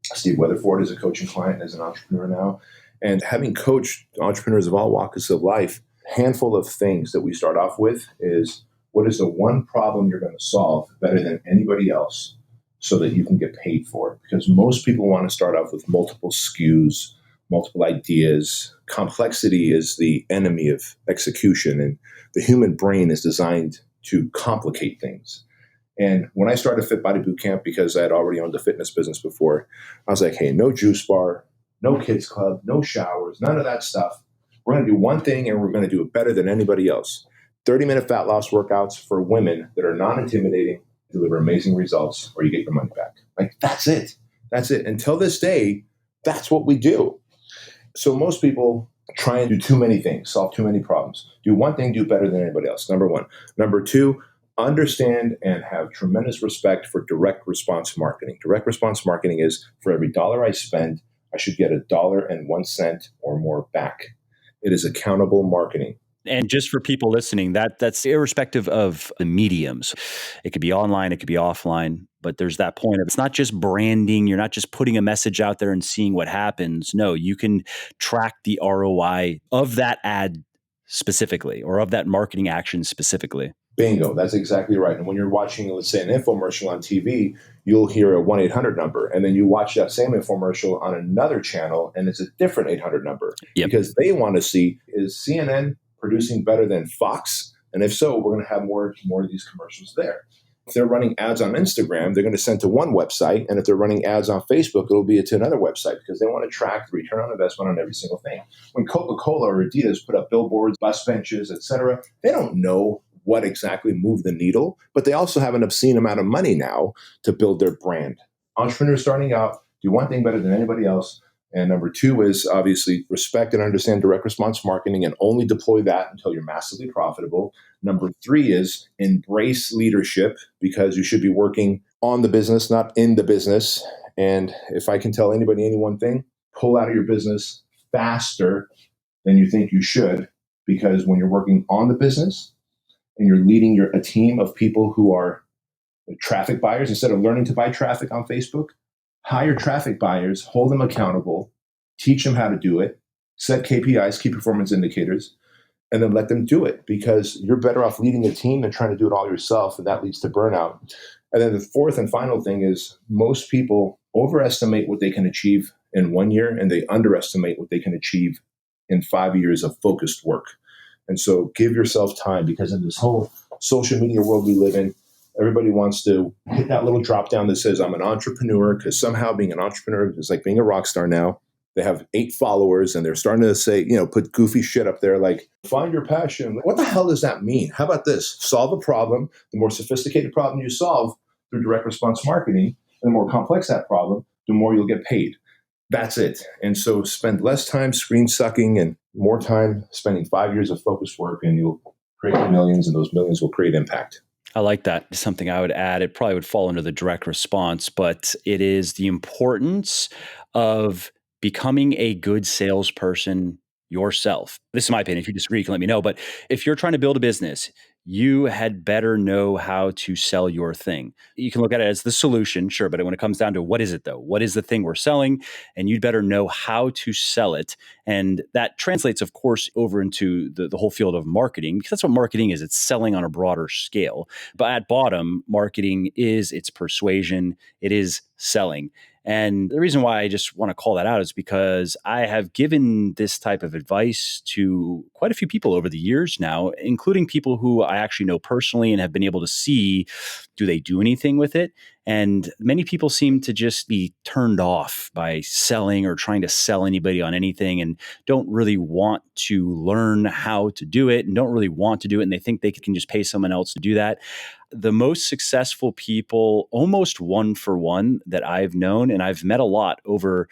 Steve Weatherford is a coaching client as an entrepreneur now. And having coached entrepreneurs of all walks of life, handful of things that we start off with is what is the one problem you're going to solve better than anybody else so that you can get paid for it? Because most people want to start off with multiple SKUs, multiple ideas. Complexity is the enemy of execution, and the human brain is designed to complicate things. And when I started Fit Body Bootcamp, because I had already owned a fitness business before, I was like, hey, no juice bar, no kids club, no showers, none of that stuff. We're going to do one thing and we're going to do it better than anybody else. 30-minute fat loss workouts for women that are non-intimidating, deliver amazing results, or you get your money back. Like, that's it. That's it. Until this day, that's what we do. So most people try and do too many things, solve too many problems. Do one thing, do better than anybody else. Number one. Number two, understand and have tremendous respect for direct response marketing. Direct response marketing is for every dollar I spend, I should get $1.01 or more back. It is accountable marketing. And just for people listening, that's irrespective of the mediums. It could be online, it could be offline, but there's that point of it's not just branding. You're not just putting a message out there and seeing what happens. No, you can track the ROI of that ad specifically, or of that marketing action specifically. Bingo. That's exactly right. And when you're watching, let's say, an infomercial on TV, you'll hear a 1-800 number. And then you watch that same infomercial on another channel, and it's a different 800 number. Yep. Because they want to see, is CNN producing better than Fox? And if so, we're going to have more of these commercials there. If they're running ads on Instagram, they're going to send to one website. And if they're running ads on Facebook, it'll be to another website because they want to track the return on investment on every single thing. When Coca-Cola or Adidas put up billboards, bus benches, etc., they don't know what exactly moved the needle, but they also have an obscene amount of money now to build their brand. Entrepreneurs starting out do one thing better than anybody else. And number two is obviously respect and understand direct response marketing and only deploy that until you're massively profitable. Number three is embrace leadership because you should be working on the business, not in the business. And if I can tell anybody any one thing, pull out of your business faster than you think you should, because when you're working on the business, and you're leading a team of people who are traffic buyers, instead of learning to buy traffic on Facebook, hire traffic buyers, hold them accountable, teach them how to do it, set KPIs, key performance indicators, and then let them do it because you're better off leading a team than trying to do it all yourself, and that leads to burnout. And then the fourth and final thing is most people overestimate what they can achieve in 1 year and they underestimate what they can achieve in 5 years of focused work. And so give yourself time because in this whole social media world we live in, Everybody wants to hit that little drop down that says, I'm an entrepreneur, because somehow being an entrepreneur is like being a rock star now. They have 8 followers and they're starting to say, put goofy shit up there like, find your passion. What the hell does that mean? How about this? Solve a problem. The more sophisticated problem you solve through direct response marketing, and the more complex that problem, the more you'll get paid. That's it. And so spend less time screen sucking and more time spending 5 years of focused work, and you'll create millions, and those millions will create impact. I like that. Something I would add, it probably would fall under the direct response, but it is the importance of becoming a good salesperson yourself. This is my opinion. If you disagree, you can let me know. But if you're trying to build a business, you had better know how to sell your thing. You can look at it as the solution, sure, but when it comes down to what is it though? What is the thing we're selling? And you'd better know how to sell it. And that translates, of course, over into the whole field of marketing, because that's what marketing is. It's selling on a broader scale. But at bottom, marketing is its persuasion. It is selling. And the reason why I just want to call that out is because I have given this type of advice to quite a few people over the years now, including people who I actually know personally and have been able to see, do they do anything with it? And many people seem to just be turned off by selling or trying to sell anybody on anything and don't really want to learn how to do it and don't really want to do it. And they think they can just pay someone else to do that. The most successful people, almost one for one, that I've known, and I've met a lot over,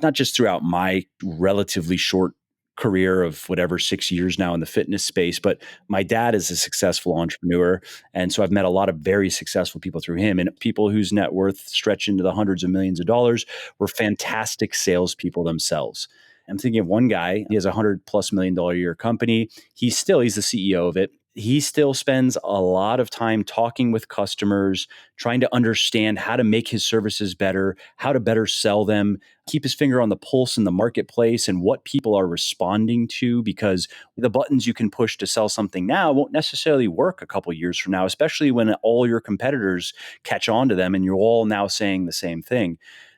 not just throughout my relatively short career of whatever 6 years now in the fitness space, but my dad is a successful entrepreneur. And so I've met a lot of very successful people through him, and people whose net worth stretch into the hundreds of millions of dollars were fantastic salespeople themselves. I'm thinking of one guy, he has $100+ million a year company. He's the CEO of it. He still spends a lot of time talking with customers, trying to understand how to make his services better, how to better sell them, keep his finger on the pulse in the marketplace and what people are responding to, because the buttons you can push to sell something now won't necessarily work a couple years from now, especially when all your competitors catch on to them and you're all now saying the same thing.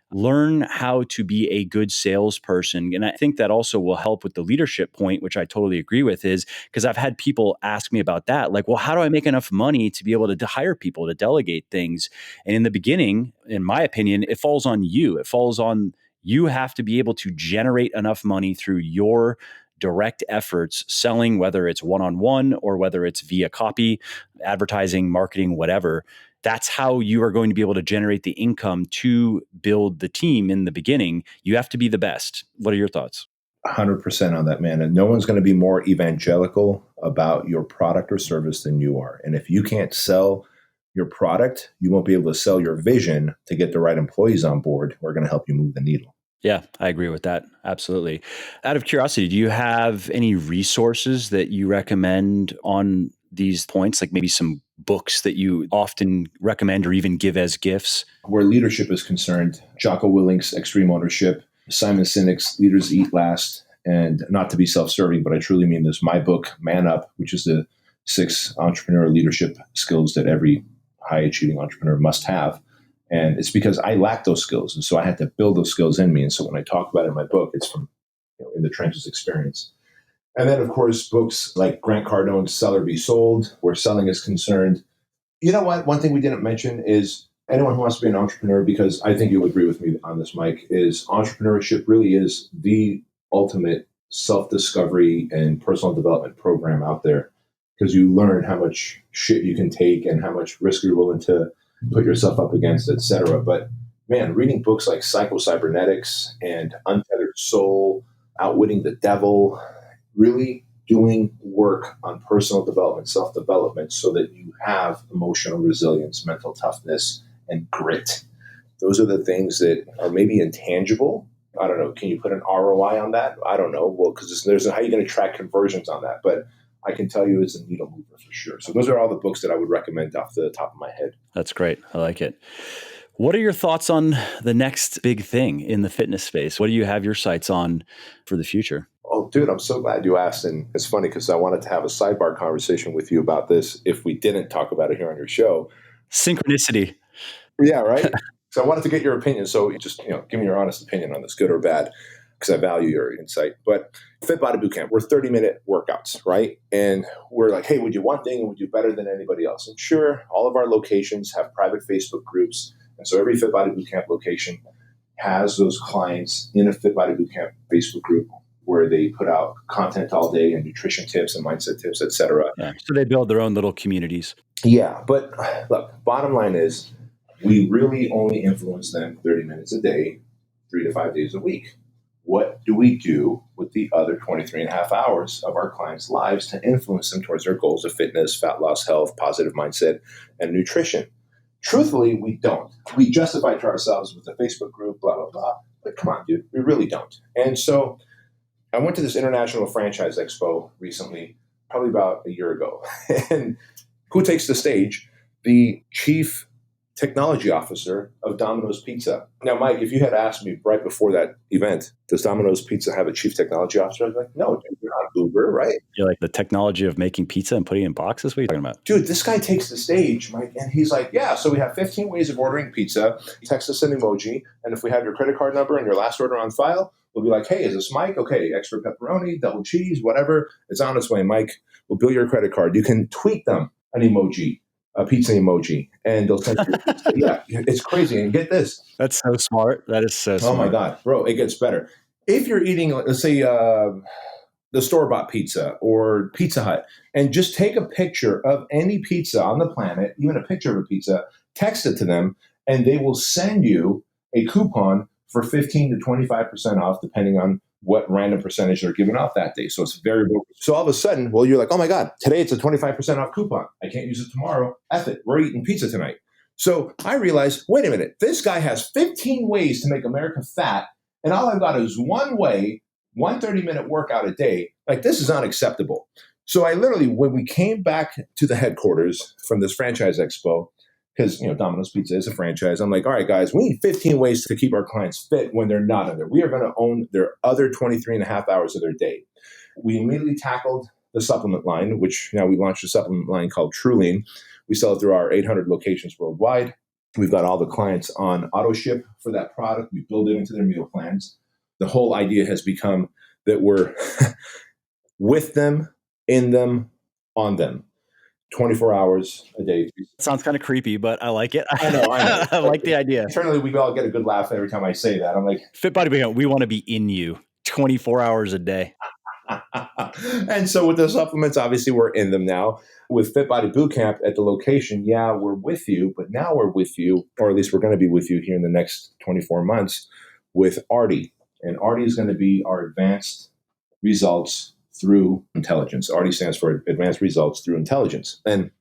Learn how to be a good salesperson. And I think that also will help with the leadership point, which I totally agree with, is because I've had people ask me about that. Like, well, how do I make enough money to be able to hire people to delegate things? And in the beginning, in my opinion, it falls on you. It falls on you have to be able to generate enough money through your direct efforts selling, whether it's one-on-one or whether it's via copy, advertising, marketing, whatever. That's how you are going to be able to generate the income to build the team in the beginning. You have to be the best. What are your thoughts? 100% on that, man. And no one's going to be more evangelical about your product or service than you are. And if you can't sell your product, you won't be able to sell your vision to get the right employees on board who are going to help you move the needle. Yeah, I agree with that. Absolutely. Out of curiosity, do you have any resources that you recommend on these points, like maybe some books that you often recommend or even give as gifts? Where leadership is concerned, Jocko Willink's Extreme Ownership, Simon Sinek's Leaders Eat Last, and not to be self-serving, but I truly mean this, my book, Man Up, which is the 6 entrepreneurial leadership skills that every high-achieving entrepreneur must have. And it's because I lack those skills. And so I had to build those skills in me. And so when I talk about it in my book, it's from in the trenches experience. And then, of course, books like Grant Cardone's Sell or Be Sold, where selling is concerned. You know what? One thing we didn't mention is anyone who wants to be an entrepreneur, because I think you'll agree with me on this, Mike, is entrepreneurship really is the ultimate self-discovery and personal development program out there, because you learn how much shit you can take and how much risk you're willing to put yourself up against, et cetera. But man, reading books like Psycho-Cybernetics and Untethered Soul, Outwitting the Devil, really doing work on personal development, self-development, so that you have emotional resilience, mental toughness, and grit. Those are the things that are maybe intangible. I don't know. Can you put an ROI on that? I don't know. Well, because there's how are you going to track conversions on that? But I can tell you it's a needle mover for sure. So those are all the books that I would recommend off the top of my head. That's great. I like it. What are your thoughts on the next big thing in the fitness space? What do you have your sights on for the future? Oh, dude, I'm so glad you asked. And it's funny because I wanted to have a sidebar conversation with you about this if we didn't talk about it here on your show. Synchronicity. Yeah, right? So I wanted to get your opinion. So just give me your honest opinion on this, good or bad. because I value your insight. But Fit Body Bootcamp, we're 30-minute workouts, right? And we're like, hey, we do one thing and we do better than anybody else. And sure, all of our locations have private Facebook groups. And so every Fit Body Bootcamp location has those clients in a Fit Body Bootcamp Facebook group where they put out content all day and nutrition tips and mindset tips, et cetera. Yeah. So they build their own little communities. Yeah. But look, bottom line is we really only influence them 30 minutes a day, 3 to 5 days a week. What do we do with the other 23 and a half hours of our clients' lives to influence them towards their goals of fitness, fat loss, health, positive mindset, and nutrition? Truthfully, we don't. We justify to ourselves with the Facebook group, blah, blah, blah. But come on, dude, we really don't. And so I went to this International Franchise Expo recently, probably about a year ago. And who takes the stage? The chief technology officer of Domino's Pizza. Now, Mike, if you had asked me right before that event, does Domino's Pizza have a chief technology officer? I was like, no, dude, you're not Uber, right? You're like, the technology of making pizza and putting it in boxes? What are you talking about? Dude, this guy takes the stage, Mike, and he's like, yeah, so we have 15 ways of ordering pizza. Text us an emoji, and if we have your credit card number and your last order on file, we'll be like, hey, is this Mike? Okay, extra pepperoni, double cheese, whatever. It's on its way, Mike. We'll bill your credit card. You can tweet them an emoji, a pizza emoji, and they'll send you a pizza. Yeah, it's crazy. And get this. That's so smart. That is so smart. Oh, my God. Bro, it gets better. If you're eating, let's say, the store-bought pizza or Pizza Hut, and just take a picture of any pizza on the planet, even a picture of a pizza, text it to them, and they will send you a coupon for 15 to 25% off, depending on what random percentage they're giving off that day. So it's variable. So all of a sudden, well, you're like, oh my God, today it's a 25% off coupon. I can't use it tomorrow. F it. We're eating pizza tonight. So I realized, wait a minute, this guy has 15 ways to make America fat, and all I've got is one way, one 30-minute workout a day. Like, this is unacceptable. So I literally, when we came back to the headquarters from this franchise expo, because, Domino's Pizza is a franchise, I'm like, all right, guys, we need 15 ways to keep our clients fit when they're not in there. We are going to own their other 23 and a half hours of their day. We immediately tackled the supplement line, which now we launched a supplement line called TrueLean. We sell it through our 800 locations worldwide. We've got all the clients on auto ship for that product. We build it into their meal plans. The whole idea has become that we're with them, in them, on them. 24 hours a day. Sounds kind of creepy, but I like it. I know. I like the idea. Internally, we all get a good laugh every time I say that. I'm like, Fit Body Bootcamp, we want to be in you 24 hours a day. And so with the supplements, obviously we're in them now. With Fit Body Bootcamp at the location, yeah, we're with you, but now we're with you, or at least we're going to be with you here in the next 24 months with Artie. And Artie is going to be our advanced results through intelligence. Artie stands for Advanced Results Through Intelligence. And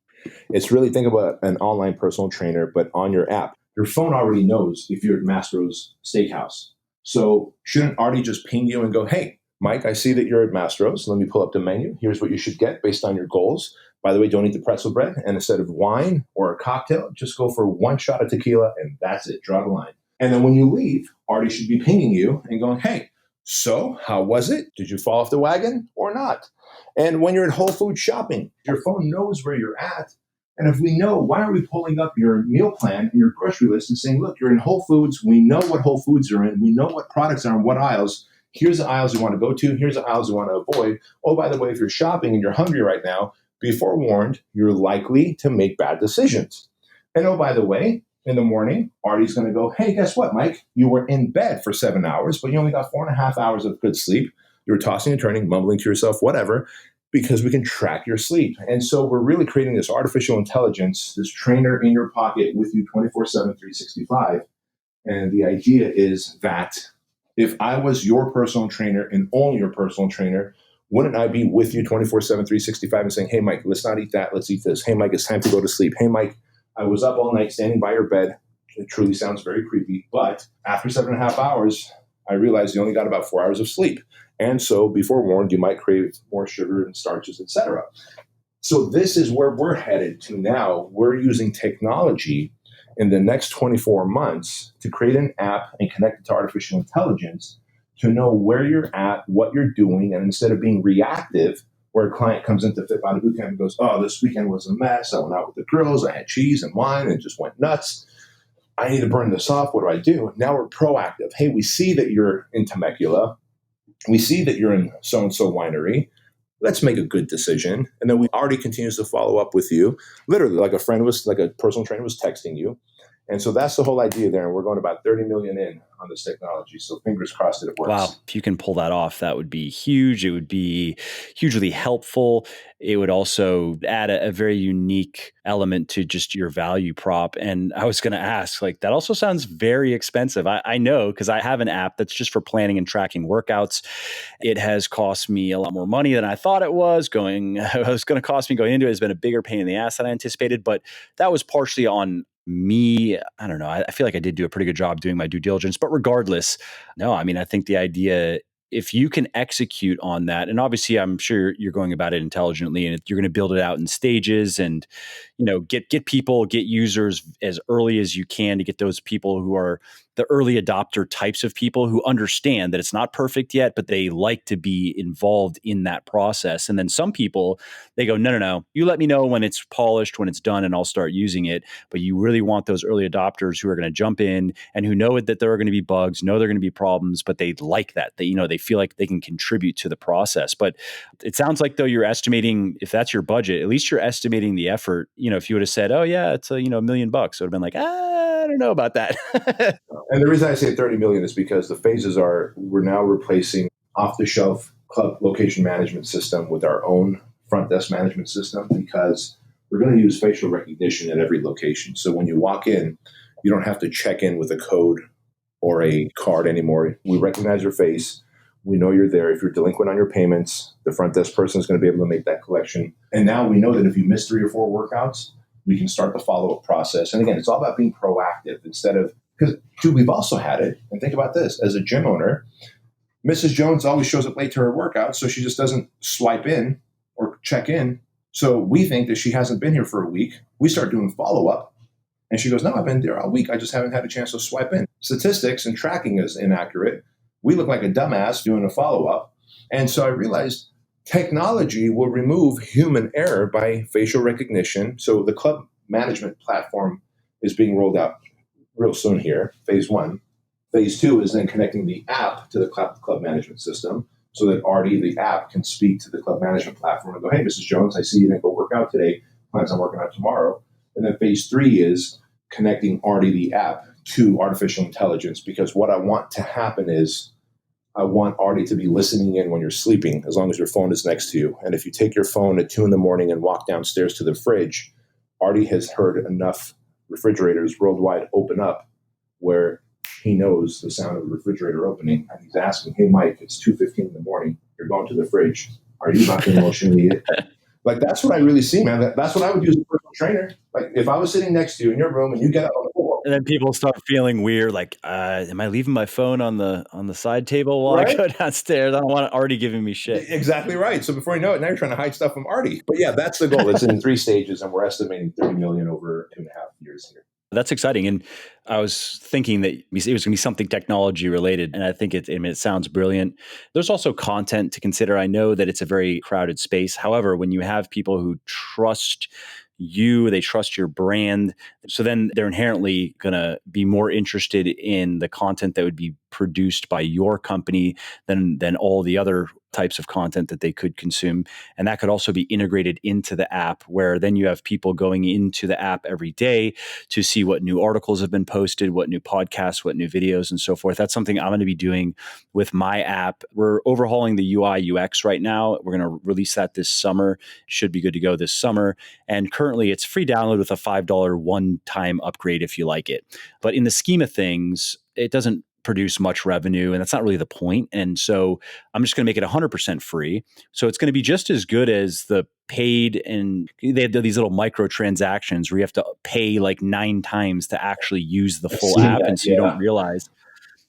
it's really, think about an online personal trainer, but on your app. Your phone already knows if you're at Mastro's Steakhouse. So shouldn't Artie just ping you and go, hey, Mike, I see that you're at Mastro's. Let me pull up the menu. Here's what you should get based on your goals. By the way, don't eat the pretzel bread. And instead of wine or a cocktail, just go for one shot of tequila, and that's it. Draw the line. And then when you leave, Artie should be pinging you and going, hey, so how was it? Did you fall off the wagon or not? And when you're at Whole Foods shopping, your phone knows where you're at. And if we know, why are we pulling up your meal plan and your grocery list and saying, look, you're in Whole Foods. We know what Whole Foods are in. We know what products are in what aisles. Here's the aisles you want to go to. Here's the aisles you want to avoid. Oh, by the way, if you're shopping and you're hungry right now, be forewarned, you're likely to make bad decisions. And oh, by the way, in the morning, Artie's going to go, hey, guess what, Mike? You were in bed for 7 hours, but you only got 4.5 hours of good sleep. You were tossing and turning, mumbling to yourself, whatever, because we can track your sleep. And so we're really creating this artificial intelligence, this trainer in your pocket with you 24/7, 365. And the idea is that if I was your personal trainer and only your personal trainer, wouldn't I be with you 24/7, 365 and saying, hey, Mike, let's not eat that. Let's eat this. Hey, Mike, it's time to go to sleep. Hey, Mike, I was up all night standing by your bed. It truly sounds very creepy. But after 7.5 hours, I realized you only got about 4 hours of sleep. And so be forewarned, you might crave more sugar and starches, etc. So this is where we're headed to now. We're using technology in the next 24 months to create an app and connect it to artificial intelligence to know where you're at, what you're doing, and instead of being reactive, where a client comes into Fit Body Bootcamp and goes, oh, this weekend was a mess. I went out with the girls. I had cheese and wine and just went nuts. I need to burn this off. What do I do? Now we're proactive. Hey, we see that you're in Temecula. We see that you're in so-and-so winery. Let's make a good decision. And then we already continues to follow up with you. Literally, like a personal trainer was texting you. And so that's the whole idea there. And we're going about 30 million in on this technology. So fingers crossed that it works. Wow. If you can pull that off, that would be huge. It would be hugely helpful. It would also add a very unique element to just your value prop. And I was going to ask, like, that also sounds very expensive. I know because I have an app that's just for planning and tracking workouts. It has cost me a lot more money than I thought it was going. It was going to cost me going into it. It's been a bigger pain in the ass than I anticipated, but that was partially on me. I don't know. I feel like I did do a pretty good job doing my due diligence, but regardless, no, I mean, I think the idea, if you can execute on that, and obviously I'm sure you're going about it intelligently and you're going to build it out in stages and, get people, get users as early as you can to get those people who are the early adopter types of people who understand that it's not perfect yet, but they like to be involved in that process. And then some people, they go, no, you let me know when it's polished, when it's done, and I'll start using it. But you really want those early adopters who are going to jump in and who know that there are going to be bugs, know there are going to be problems, but they like that. They feel like they can contribute to the process. But it sounds like though you're estimating, if that's your budget, at least you're estimating the effort. If you would have said, oh yeah, it's $1 million, it would have been like, I don't know about that. And the reason I say 30 million is because the phases are, we're now replacing off-the-shelf club location management system with our own front desk management system, because we're going to use facial recognition at every location. So when you walk in, you don't have to check in with a code or a card anymore. We recognize your face. We know you're there. If you're delinquent on your payments, the front desk person is going to be able to make that collection. And now we know that if you miss 3 or 4 workouts, we can start the follow-up process. And again, it's all about being proactive instead of, because dude, we've also had it. And think about this, as a gym owner, Mrs. Jones always shows up late to her workout, so she just doesn't swipe in or check in. So we think that she hasn't been here for a week. We start doing follow-up. And she goes, no, I've been there all week. I just haven't had a chance to swipe in. Statistics and tracking is inaccurate. We look like a dumbass doing a follow-up. And so I realized technology will remove human error by facial recognition. So the club management platform is being rolled out real soon here, phase 1. Phase 2 is then connecting the app to the club management system so that Artie, the app, can speak to the club management platform and go, hey, Mrs. Jones, I see you didn't go work out today. Plans on working out tomorrow. And then phase 3 is connecting Artie, the app, to artificial intelligence, because what I want to happen is I want Artie to be listening in when you're sleeping, as long as your phone is next to you. And if you take your phone at 2 a.m. and walk downstairs to the fridge, Artie has heard enough refrigerators worldwide open up where he knows the sound of the refrigerator opening. And he's asking, hey, Mike, it's 2:15 in the morning. You're going to the fridge. Are you about to emotionally eat? Like, that's what I really see, man. That's what I would use as a personal trainer. Like, if I was sitting next to you in your room and you get up on the floor. And then people start feeling weird, like, am I leaving my phone on the side table while I go downstairs? I don't want Artie giving me shit. Exactly right. So before you know it, now you're trying to hide stuff from Artie. But yeah, that's the goal. It's in 3 stages, and we're estimating 30 million over 2.5 years here. That's exciting. And I was thinking that it was going to be something technology related. And I think it sounds brilliant. There's also content to consider. I know that it's a very crowded space. However, when you have people who trust you, they trust your brand, so then they're inherently going to be more interested in the content that would be produced by your company than all the other types of content that they could consume. And that could also be integrated into the app, where then you have people going into the app every day to see what new articles have been posted, what new podcasts, what new videos, and so forth. That's something I'm going to be doing with my app. We're overhauling the UI UX right now. We're going to release that this summer. It should be good to go this summer. And currently it's free download with a $5 one-time upgrade if you like it. But in the scheme of things, it doesn't produce much revenue, and that's not really the point. And so I'm just going to make it 100% free. So it's going to be just as good as the paid, and they have these little micro transactions where you have to pay like 9 times to actually use the full app. And so you don't realize,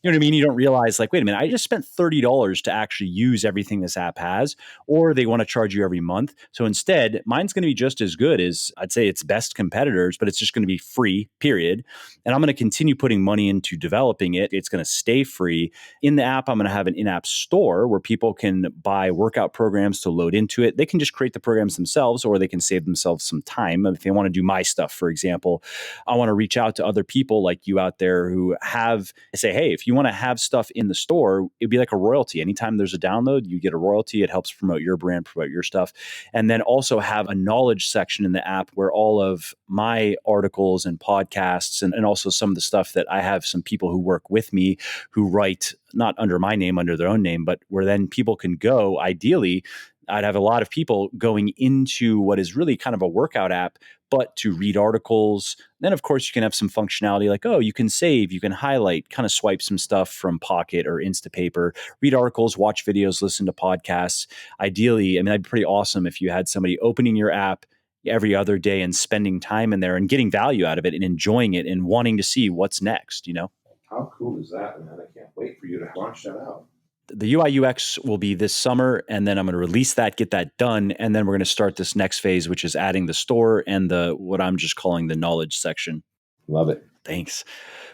you know what I mean? You don't realize, like, wait a minute, I just spent $30 to actually use everything this app has, or they want to charge you every month. So instead, mine's going to be just as good as, I'd say, its best competitors, but it's just going to be free, period. And I'm going to continue putting money into developing it. It's going to stay free. In the app, I'm going to have an in-app store where people can buy workout programs to load into it. They can just create the programs themselves, or they can save themselves some time. If they want to do my stuff, for example, I want to reach out to other people like you out there who have, say, hey, if if you want to have stuff in the store, it'd be like a royalty. Anytime there's a download, you get a royalty. It helps promote your brand, promote your stuff. And then also have a knowledge section in the app where all of my articles and podcasts and also some of the stuff that I have some people who work with me who write not under my name, under their own name, but where then people can go. Ideally, I'd have a lot of people going into what is really kind of a workout app, but to read articles. Then, of course, you can have some functionality like, oh, you can save, you can highlight, kind of swipe some stuff from Pocket or Instapaper, read articles, watch videos, listen to podcasts. Ideally, I mean, that'd be pretty awesome if you had somebody opening your app every other day and spending time in there and getting value out of it and enjoying it and wanting to see what's next, you know? How cool is that, man? I can't wait for you to launch that out. The UI UX will be this summer, and then I'm going to release that, get that done, and then we're going to start this next phase, which is adding the store and what I'm just calling the knowledge section. Love it. Thanks.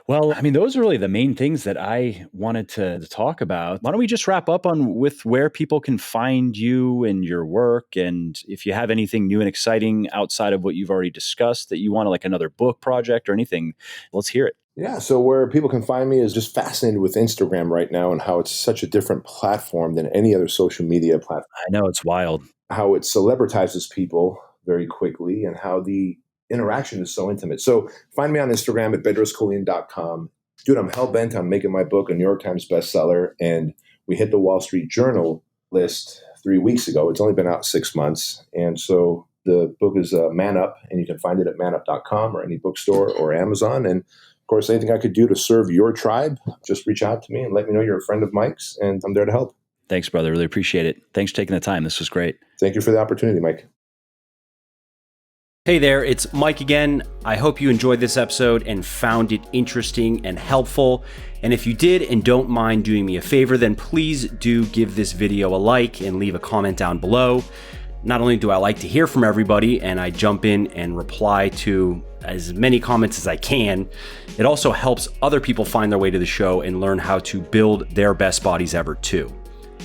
Well, I mean, those are really the main things that I wanted to talk about. Why don't we just wrap up with where people can find you and your work, and if you have anything new and exciting outside of what you've already discussed that you want, like another book project or anything, let's hear it. Yeah, so where people can find me is just fascinated with Instagram right now and how it's such a different platform than any other social media platform. I know, it's wild. How it celebritizes people very quickly and how the interaction is so intimate. So find me on Instagram at bedroskeuilian.com. Dude, I'm hell-bent on making my book a New York Times bestseller, and we hit the Wall Street Journal list 3 weeks ago. It's only been out 6 months, and so the book is Man Up, and you can find it at manup.com or any bookstore or Amazon. And of course, anything I could do to serve your tribe, just reach out to me and let me know you're a friend of Mike's, and I'm there to help. Thanks, brother. Really appreciate it. Thanks for taking the time. This was great. Thank you for the opportunity, Mike. Hey there, it's Mike again. I hope you enjoyed this episode and found it interesting and helpful. And if you did and don't mind doing me a favor, then please do give this video a like and leave a comment down below. Not only do I like to hear from everybody and I jump in and reply to as many comments as I can, it also helps other people find their way to the show and learn how to build their best bodies ever too.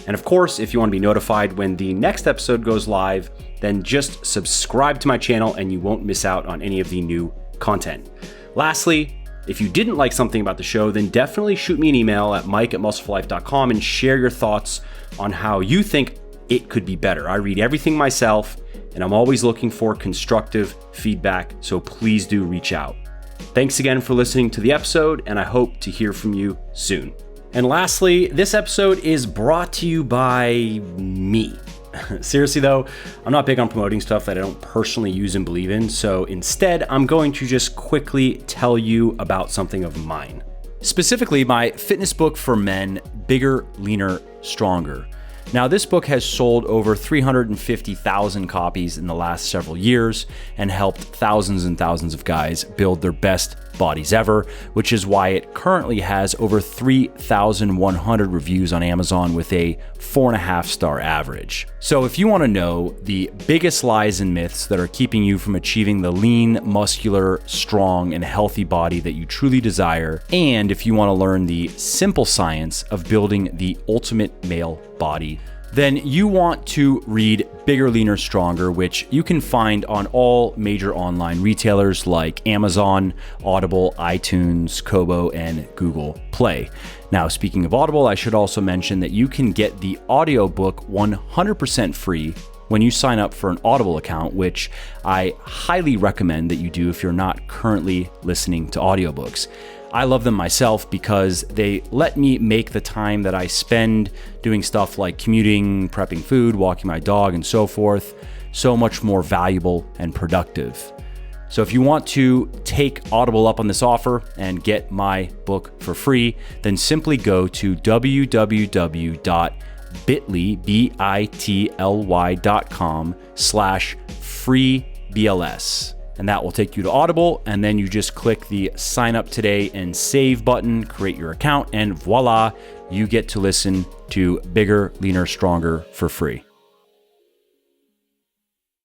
And of course, if you want to be notified when the next episode goes live, then just subscribe to my channel and you won't miss out on any of the new content. Lastly, if you didn't like something about the show, then definitely shoot me an email at mike@muscleforlife.com and share your thoughts on how you think it could be better. I read everything myself, and I'm always looking for constructive feedback, so please do reach out. Thanks again for listening to the episode, and I hope to hear from you soon. And lastly, this episode is brought to you by me. Seriously though, I'm not big on promoting stuff that I don't personally use and believe in, so instead, I'm going to just quickly tell you about something of mine. Specifically, my fitness book for men, Bigger, Leaner, Stronger. Now, this book has sold over 350,000 copies in the last several years and helped thousands and thousands of guys build their best bodies ever, which is why it currently has over 3,100 reviews on Amazon with a 4.5-star average. So if you want to know the biggest lies and myths that are keeping you from achieving the lean, muscular, strong, and healthy body that you truly desire, and if you want to learn the simple science of building the ultimate male body, then you want to read Bigger, Leaner, Stronger, which you can find on all major online retailers like Amazon, Audible, iTunes, Kobo, and Google Play. Now, speaking of Audible, I should also mention that you can get the audiobook 100% free when you sign up for an Audible account, which I highly recommend that you do if you're not currently listening to audiobooks. I love them myself because they let me make the time that I spend doing stuff like commuting, prepping food, walking my dog, and so forth, so much more valuable and productive. So if you want to take Audible up on this offer and get my book for free, then simply go to www.bit.ly.com/freebls. And that will take you to Audible, and then you just click the sign up today and save button, create your account, and voila, you get to listen to Bigger, Leaner, Stronger for free.